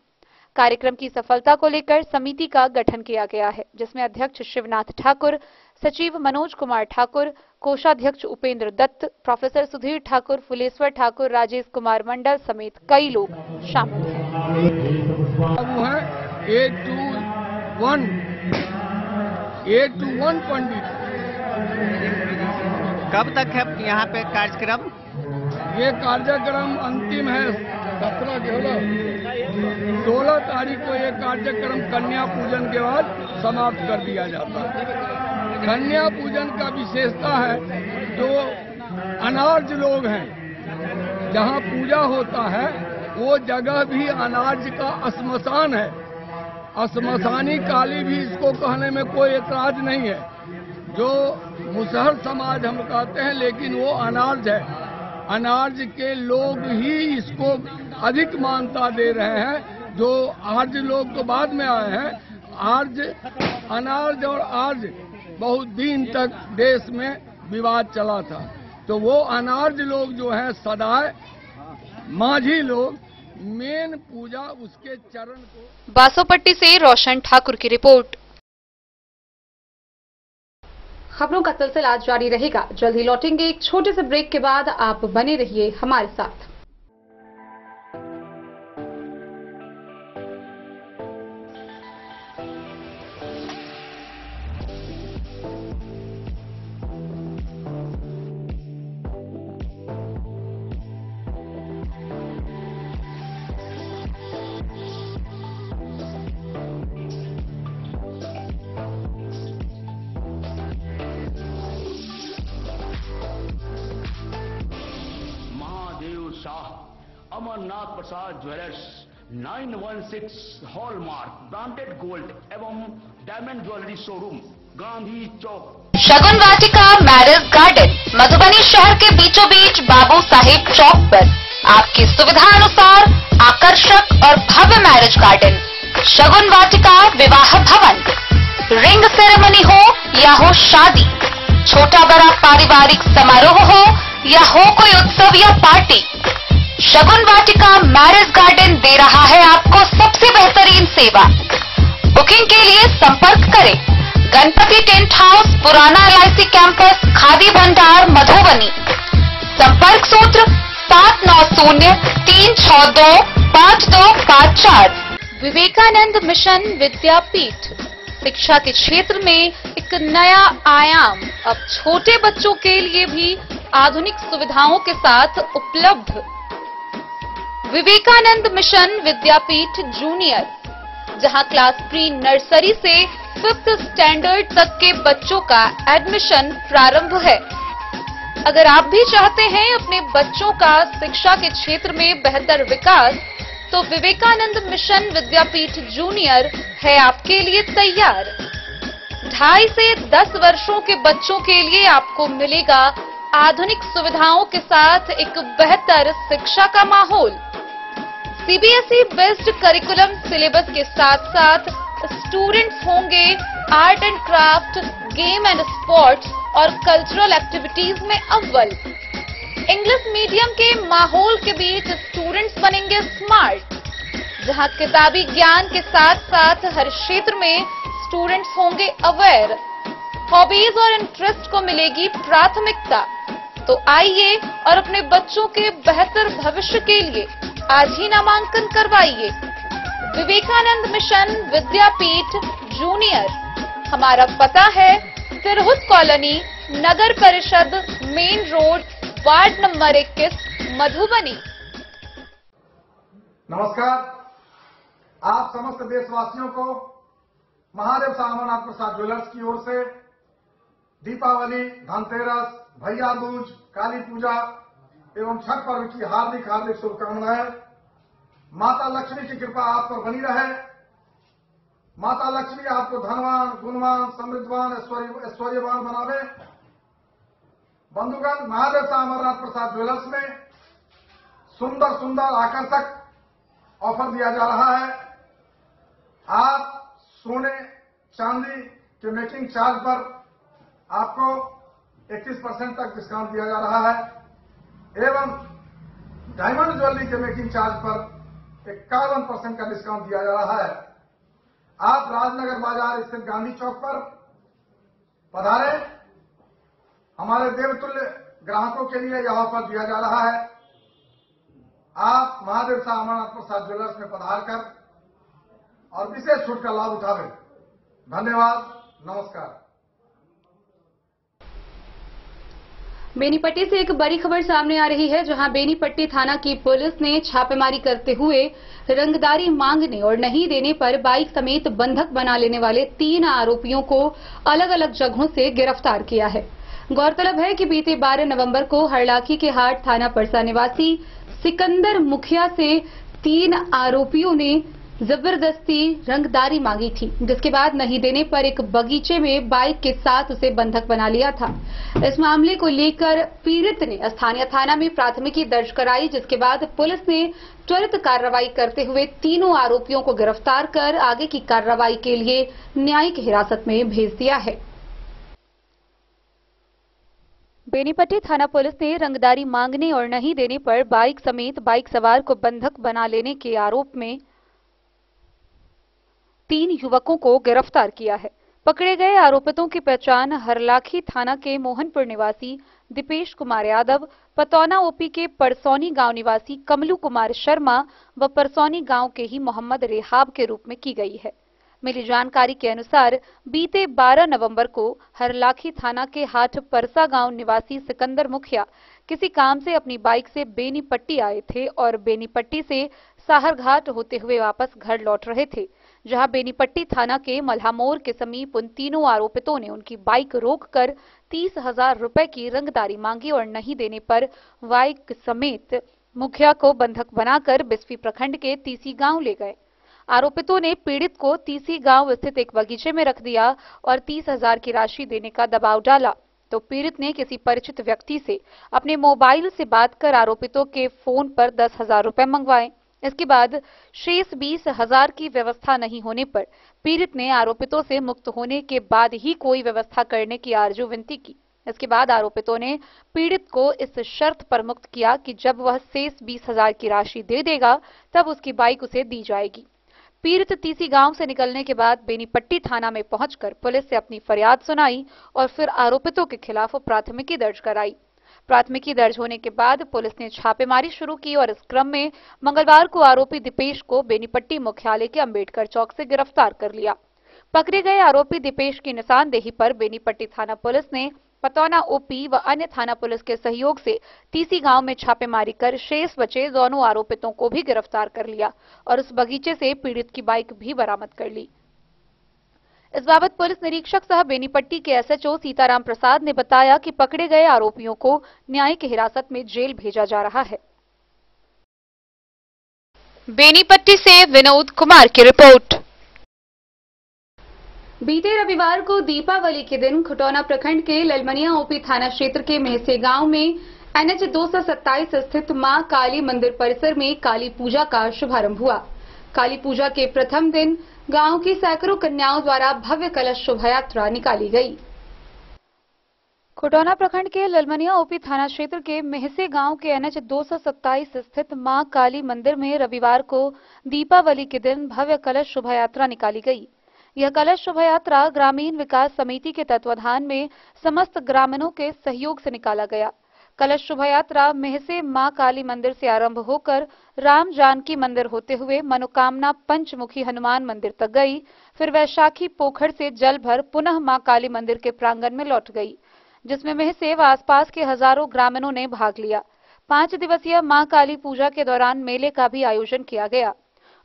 कार्यक्रम की सफलता को लेकर समिति का गठन किया गया है, जिसमें अध्यक्ष शिवनाथ ठाकुर, सचिव मनोज कुमार ठाकुर, कोषाध्यक्ष उपेंद्र दत्त, प्रोफेसर सुधीर ठाकुर, फुलेश्वर ठाकुर, राजेश कुमार मंडल समेत कई लोग शामिल हैं। 8 to 1 पंडित। कब तक है यहाँ पे कार्यक्रम? ये कार्यक्रम अंतिम है 16 तारीख को ये कार्यक्रम कन्या पूजन के बाद समाप्त कर दिया जाता है। कन्या पूजन का विशेषता है जो अनार्ज लोग हैं, जहाँ पूजा होता है वो जगह भी अनार्ज का श्मशान है। श्मशानी काली भी इसको कहने में कोई एतराज नहीं है, जो मुसहर समाज हम कहते हैं, लेकिन वो अनार्ज है। अनार्ज के लोग ही इसको अधिक मान्यता दे रहे हैं, जो आर्ज लोग तो बाद में आए हैं। अनार्ज और आर्ज बहुत दिन तक देश में विवाद चला था, तो वो अनार्ज लोग जो हैं सदाए माझी लोग मेन पूजा उसके चरण को। बासोपट्टी से रोशन ठाकुर की रिपोर्ट। खबरों का सिलसिला आज जारी रहेगा। जल्द ही लौटेंगे एक छोटे से ब्रेक के बाद। आप बने रहिए हमारे साथ। अमरनाथ प्रसाद ज्वेलर्स 916 हॉलमार्क ब्रांडेड गोल्ड एवं डायमंड ज्वेलरी शोरूम, गांधी चौक। शगुन वाटिका मैरिज गार्डन मधुबनी शहर के बीचों बीच बाबू साहिब चौक पर आपकी सुविधा अनुसार आकर्षक और भव्य मैरिज गार्डन। शगुन वाटिका विवाह भवन, रिंग सेरेमनी हो या हो शादी, छोटा बड़ा पारिवारिक समारोह हो या हो कोई उत्सव या पार्टी, शगुन वाटिका मैरिज गार्डन दे रहा है आपको सबसे बेहतरीन सेवा। बुकिंग के लिए संपर्क करें गणपति टेंट हाउस, पुराना LIC कैंपस, खादी भंडार, मधुबनी। संपर्क सूत्र 7903625254। विवेकानंद मिशन विद्यापीठ शिक्षा के क्षेत्र में एक नया आयाम अब छोटे बच्चों के लिए भी आधुनिक सुविधाओं के साथ उपलब्ध। विवेकानंद मिशन विद्यापीठ जूनियर, जहां क्लास प्री नर्सरी से 5th स्टैंडर्ड तक के बच्चों का एडमिशन प्रारंभ है। अगर आप भी चाहते हैं अपने बच्चों का शिक्षा के क्षेत्र में बेहतर विकास, तो विवेकानंद मिशन विद्यापीठ जूनियर है आपके लिए तैयार। 2.5 से 10 वर्षों के बच्चों के लिए आपको मिलेगा आधुनिक सुविधाओं के साथ एक बेहतर शिक्षा का माहौल। CBSE बेस्ड करिकुलम सिलेबस के साथ साथ स्टूडेंट्स होंगे art and craft, game and sports और कल्चरल एक्टिविटीज में अव्वल। इंग्लिश मीडियम के माहौल के बीच स्टूडेंट्स बनेंगे स्मार्ट, जहां किताबी ज्ञान के साथ साथ हर क्षेत्र में स्टूडेंट्स होंगे अवेयर। हॉबीज और इंटरेस्ट को मिलेगी प्राथमिकता। तो आइए और अपने बच्चों के बेहतर भविष्य के लिए आज ही नामांकन करवाइए। विवेकानंद मिशन विद्यापीठ जूनियर। हमारा पता है तिरहुत कॉलोनी, नगर परिषद, main road, ward number 21, Madhubani. नमस्कार। आप समस्त देशवासियों को महादेव अमरनाथ प्रसाद ज्वेलर्स की ओर से दीपावली, धनतेरस, भैया दूज, काली पूजा एवं छठ पर्व की हार्दिक हार्दिक शुभकामनाएं। माता लक्ष्मी की कृपा आप पर बनी रहे। माता लक्ष्मी आपको धनवान, गुणवान, समृद्धवान, ऐश्वर्यवान बनावे। बंधुगण, महादेव अमरनाथ प्रसाद ज्वेलर्स में सुंदर सुंदर आकर्षक ऑफर दिया जा रहा है। आप सोने, चांदी के मेकिंग चार्ज पर आपको 21% तक डिस्काउंट दिया जा रहा है एवं डायमंड ज्वेलरी के मेकिंग चार्ज पर 51% का डिस्काउंट दिया जा रहा है। आप राजनगर बाजार स्थित गांधी चौक पर पधारे। हमारे देवतुल्य ग्राहकों के लिए यह ऑफर दिया जा रहा है। आप महादेव शाह अमरनाथ प्रसाद ज्वेलर्स में पधार कर और विशेष छूट का लाभ उठावे। धन्यवाद, नमस्कार। बेनीपट्टी से एक बड़ी खबर सामने आ रही है, जहां बेनीपट्टी थाना की पुलिस ने छापेमारी करते हुए रंगदारी मांगने और नहीं देने पर बाइक समेत बंधक बना लेने वाले 3 आरोपियों को अलग अलग जगहों से गिरफ्तार किया है। गौरतलब है कि बीते 12 नवंबर को हरलाखी के हाट थाना परसा निवासी सिकंदर मुखिया से 3 आरोपियों ने जबरदस्ती रंगदारी मांगी थी, जिसके बाद नहीं देने पर एक बगीचे में बाइक के साथ उसे बंधक बना लिया था। इस मामले को लेकर पीड़ित ने स्थानीय थाना में प्राथमिकी दर्ज कराई, जिसके बाद पुलिस ने त्वरित कार्रवाई करते हुए तीनों आरोपियों को गिरफ्तार कर आगे की कार्रवाई के लिए न्यायिक हिरासत में भेज दिया है। बेनीपट्टी थाना पुलिस ने रंगदारी मांगने और नहीं देने पर बाइक समेत बाइक सवार को बंधक बना लेने के आरोप में 3 युवकों को गिरफ्तार किया है। पकड़े गए आरोपितों की पहचान हरलाखी थाना के मोहनपुर निवासी दीपेश कुमार यादव, पतौना ओपी के परसौनी गांव निवासी कमलू कुमार शर्मा व परसौनी गांव के ही मोहम्मद रेहाब के रूप में की गई है। मिली जानकारी के अनुसार बीते 12 नवंबर को हरलाखी थाना के हाट परसा गांव निवासी सिकंदर मुखिया किसी काम से अपनी बाइक से बेनीपट्टी आए थे और बेनीपट्टी से साहरघाट होते हुए वापस घर लौट रहे थे, जहां बेनीपट्टी थाना के मल्हामोर के समीप उन तीनों आरोपितों ने उनकी बाइक रोककर 30,000 रुपए की रंगदारी मांगी और नहीं देने पर बाइक समेत मुखिया को बंधक बनाकर बिस्फी प्रखंड के तीसी गांव ले गए। आरोपितों ने पीड़ित को तीसी गांव स्थित एक बगीचे में रख दिया और 30,000 की राशि देने का दबाव डाला, तो पीड़ित ने किसी परिचित व्यक्ति से अपने मोबाइल से बात कर आरोपितों के फोन पर 10,000 रुपए मंगवाए। इसके बाद शेष 20,000 की व्यवस्था नहीं होने पर पीड़ित ने आरोपितों से मुक्त होने के बाद ही कोई व्यवस्था करने की आरजू विनती की। इसके बाद आरोपितों ने पीड़ित को इस शर्त पर मुक्त किया कि जब वह शेष 20,000 की राशि दे देगा तब उसकी बाइक उसे दी जाएगी। पीड़ित तीसी गांव से निकलने के बाद बेनीपट्टी थाना में पहुंचकर पुलिस से अपनी फरियाद सुनाई और फिर आरोपितों के खिलाफ प्राथमिकी दर्ज कराई। प्राथमिकी दर्ज होने के बाद पुलिस ने छापेमारी शुरू की और इस क्रम में मंगलवार को आरोपी दीपेश को बेनीपट्टी मुख्यालय के अंबेडकर चौक से गिरफ्तार कर लिया। पकड़े गए आरोपी दीपेश की निशानदेही पर बेनीपट्टी थाना पुलिस ने पतौना ओपी व अन्य थाना पुलिस के सहयोग से तीसी गांव में छापेमारी कर शेष बचे दोनों आरोपितों को भी गिरफ्तार कर लिया और उस बगीचे से पीड़ित की बाइक भी बरामद कर ली। इस बाबत पुलिस निरीक्षक सह बेनीपट्टी के एसएचओ सीताराम प्रसाद ने बताया कि पकड़े गए आरोपियों को न्यायिक हिरासत में जेल भेजा जा रहा है। बेनीपट्टी से विनोद कुमार की रिपोर्ट। बीते रविवार को दीपावली के दिन खुटौना प्रखंड के ललमनिया ओपी थाना क्षेत्र के मेहसे गांव में NH 227 स्थित मां काली मंदिर परिसर में काली पूजा का शुभारंभ हुआ। काली पूजा के प्रथम दिन गांव की सैकड़ों कन्याओं द्वारा भव्य कलश शोभा यात्रा निकाली गई। खुटौना प्रखंड के ललमनिया ओपी थाना क्षेत्र के मेहसे गांव के NH 227 स्थित मां काली मंदिर में रविवार को दीपावली के दिन भव्य कलश शोभा यात्रा निकाली गई। यह कलश शोभा यात्रा ग्रामीण विकास समिति के तत्वाधान में समस्त ग्रामीणों के सहयोग से निकाला गया। कलश शोभा यात्रा मेहसे मां काली मंदिर से आरंभ होकर राम जानकी मंदिर होते हुए मनोकामना पंचमुखी हनुमान मंदिर तक गई, फिर वैशाखी पोखर से जल भर पुनः मां काली मंदिर के प्रांगण में लौट गई, जिसमें मेहसे व आसपास के हजारों ग्रामीणों ने भाग लिया। 5 दिवसीय मां काली पूजा के दौरान मेले का भी आयोजन किया गया।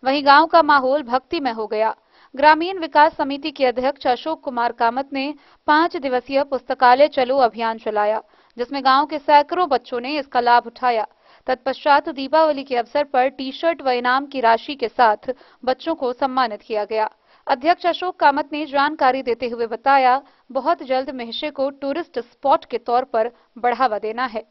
वहीं गांव का माहौल भक्तिमय हो गया। ग्रामीण विकास समिति के अध्यक्ष अशोक कुमार कामत ने 5 दिवसीय पुस्तकालय चलो अभियान चलाया, जिसमें गांव के सैकड़ों बच्चों ने इसका लाभ उठाया। तत्पश्चात दीपावली के अवसर पर टी-शर्ट व इनाम की राशि के साथ बच्चों को सम्मानित किया गया। अध्यक्ष अशोक कामत ने जानकारी देते हुए बताया, बहुत जल्द मेहसे को टूरिस्ट स्पॉट के तौर पर बढ़ावा देना है।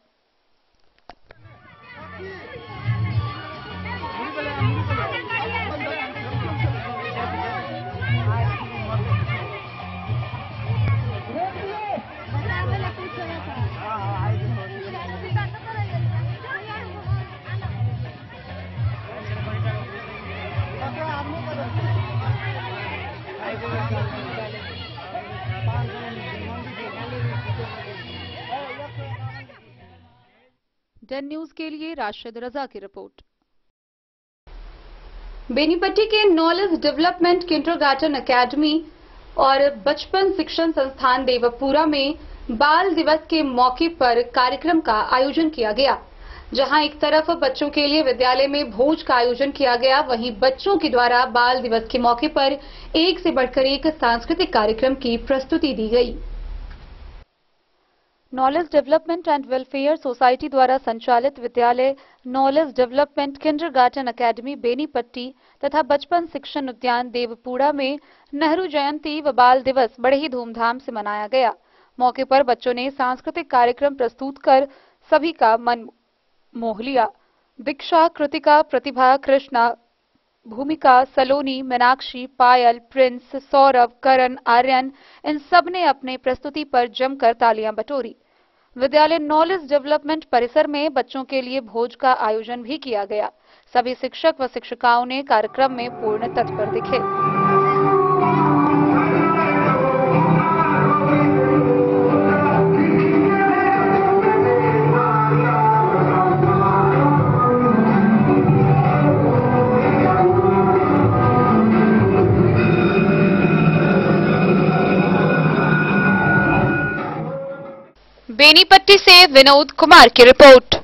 डन न्यूज के लिए राशिद रजा की रिपोर्ट। बेनीपट्टी के नॉलेज डेवलपमेंट किंडरगार्टन एकेडमी और बचपन शिक्षण संस्थान देवपुरा में बाल दिवस के मौके पर कार्यक्रम का आयोजन किया गया, जहां एक तरफ बच्चों के लिए विद्यालय में भोज का आयोजन किया गया, वहीं बच्चों के द्वारा बाल दिवस के मौके पर एक से बढ़कर एक सांस्कृतिक कार्यक्रम की प्रस्तुति दी गई। Knowledge development and welfare society द्वारा संचालित विद्यालय knowledge development kindergarten academy Benipatti तथा बचपन शिक्षण उद्यान देवपुरा में नेहरू जयंती व बाल दिवस बड़े ही धूमधाम से मनाया गया। मौके पर बच्चों ने सांस्कृतिक कार्यक्रम प्रस्तुत कर सभी का मन मोह लिया। दीक्षा, कृतिका, प्रतिभा, कृष्णा, भूमिका, सलोनी, मीनाक्षी, पायल, प्रिंस, सौरभ, करण, आर्यन इन सब ने अपने प्रस्तुति पर जमकर तालियां बटोरी। विद्यालय नॉलेज डेवलपमेंट परिसर में बच्चों के लिए भोज का आयोजन भी किया गया। सभी शिक्षक व शिक्षिकाओं ने कार्यक्रम में पूर्ण तत्पर दिखे। बेनीपट्टी से विनोद कुमार की रिपोर्ट।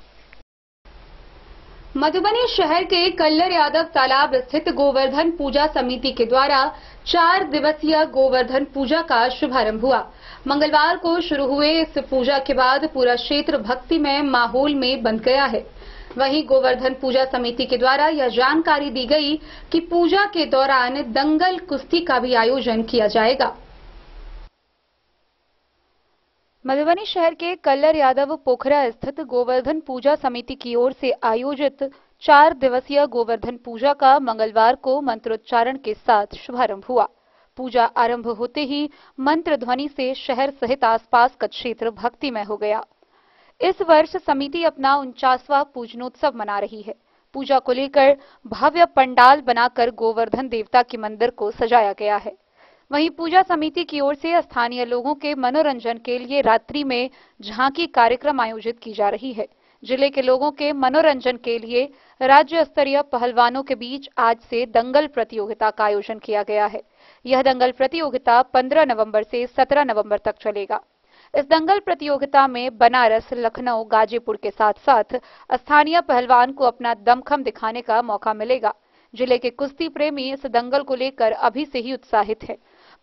मधुबनी शहर के कल्लर यादव तालाब स्थित गोवर्धन पूजा समिति के द्वारा 4 दिवसीय गोवर्धन पूजा का शुभारंभ हुआ। मंगलवार को शुरू हुए इस पूजा के बाद पूरा क्षेत्र भक्तिमय माहौल में बंध गया है। वहीं गोवर्धन पूजा समिति के द्वारा यह जानकारी दी गई कि पूजा के दौरान दंगल कुश्ती का भी आयोजन किया जाएगा। मधुबनी शहर के कल्लर यादव पोखरा स्थित गोवर्धन पूजा समिति की ओर से आयोजित 4 दिवसीय गोवर्धन पूजा का मंगलवार को मंत्रोच्चारण के साथ शुभारंभ हुआ। पूजा आरंभ होते ही मंत्र ध्वनि से शहर सहित आसपास का क्षेत्र भक्तिमय हो गया। इस वर्ष समिति अपना 49वां पूजनोत्सव मना रही है। पूजा को लेकर भव्य पंडाल बनाकर गोवर्धन देवता के मंदिर को सजाया गया है। वहीं पूजा समिति की ओर से स्थानीय लोगों के मनोरंजन के लिए रात्रि में झांकी कार्यक्रम आयोजित की जा रही है। जिले के लोगों के मनोरंजन के लिए राज्य स्तरीय पहलवानों के बीच आज से दंगल प्रतियोगिता का आयोजन किया गया है। यह दंगल प्रतियोगिता 15 नवंबर से 17 नवंबर तक चलेगा। इस दंगल प्रतियोगिता में बनारस, लखनऊ, गाजीपुर के साथ साथ स्थानीय पहलवान को अपना दमखम दिखाने का मौका मिलेगा। जिले के कुश्ती प्रेमी इस दंगल को लेकर अभी से ही उत्साहित है।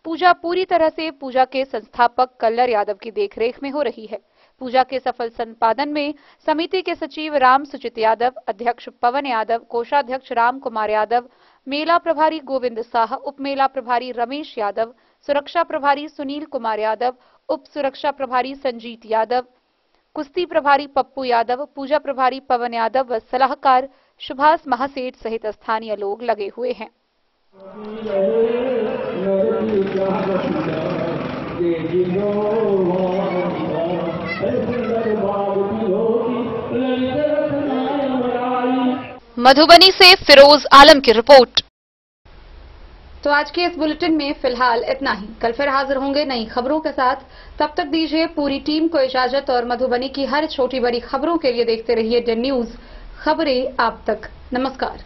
पूजा पूरी तरह से पूजा के संस्थापक कल्लर यादव की देखरेख में हो रही है। पूजा के सफल संपादन में समिति के सचिव राम सुचित यादव, अध्यक्ष पवन यादव, कोषाध्यक्ष राम कुमार यादव, मेला प्रभारी गोविंद शाह, उप मेला प्रभारी रमेश यादव, सुरक्षा प्रभारी सुनील कुमार यादव, उप सुरक्षा प्रभारी संजीत यादव, कुश्ती प्रभारी पप्पू यादव, पूजा प्रभारी पवन यादव व सलाहकार सुभाष महासेठ सहित स्थानीय लोग लगे हुए हैं। मधुबनी से फिरोज आलम की रिपोर्ट। तो आज के इस बुलेटिन में फिलहाल इतना ही। कल फिर हाजिर होंगे नई खबरों के साथ। तब तक दीजिए पूरी टीम को इजाजत और मधुबनी की हर छोटी बड़ी खबरों के लिए देखते रहिए डन न्यूज, खबरें आप तक। नमस्कार।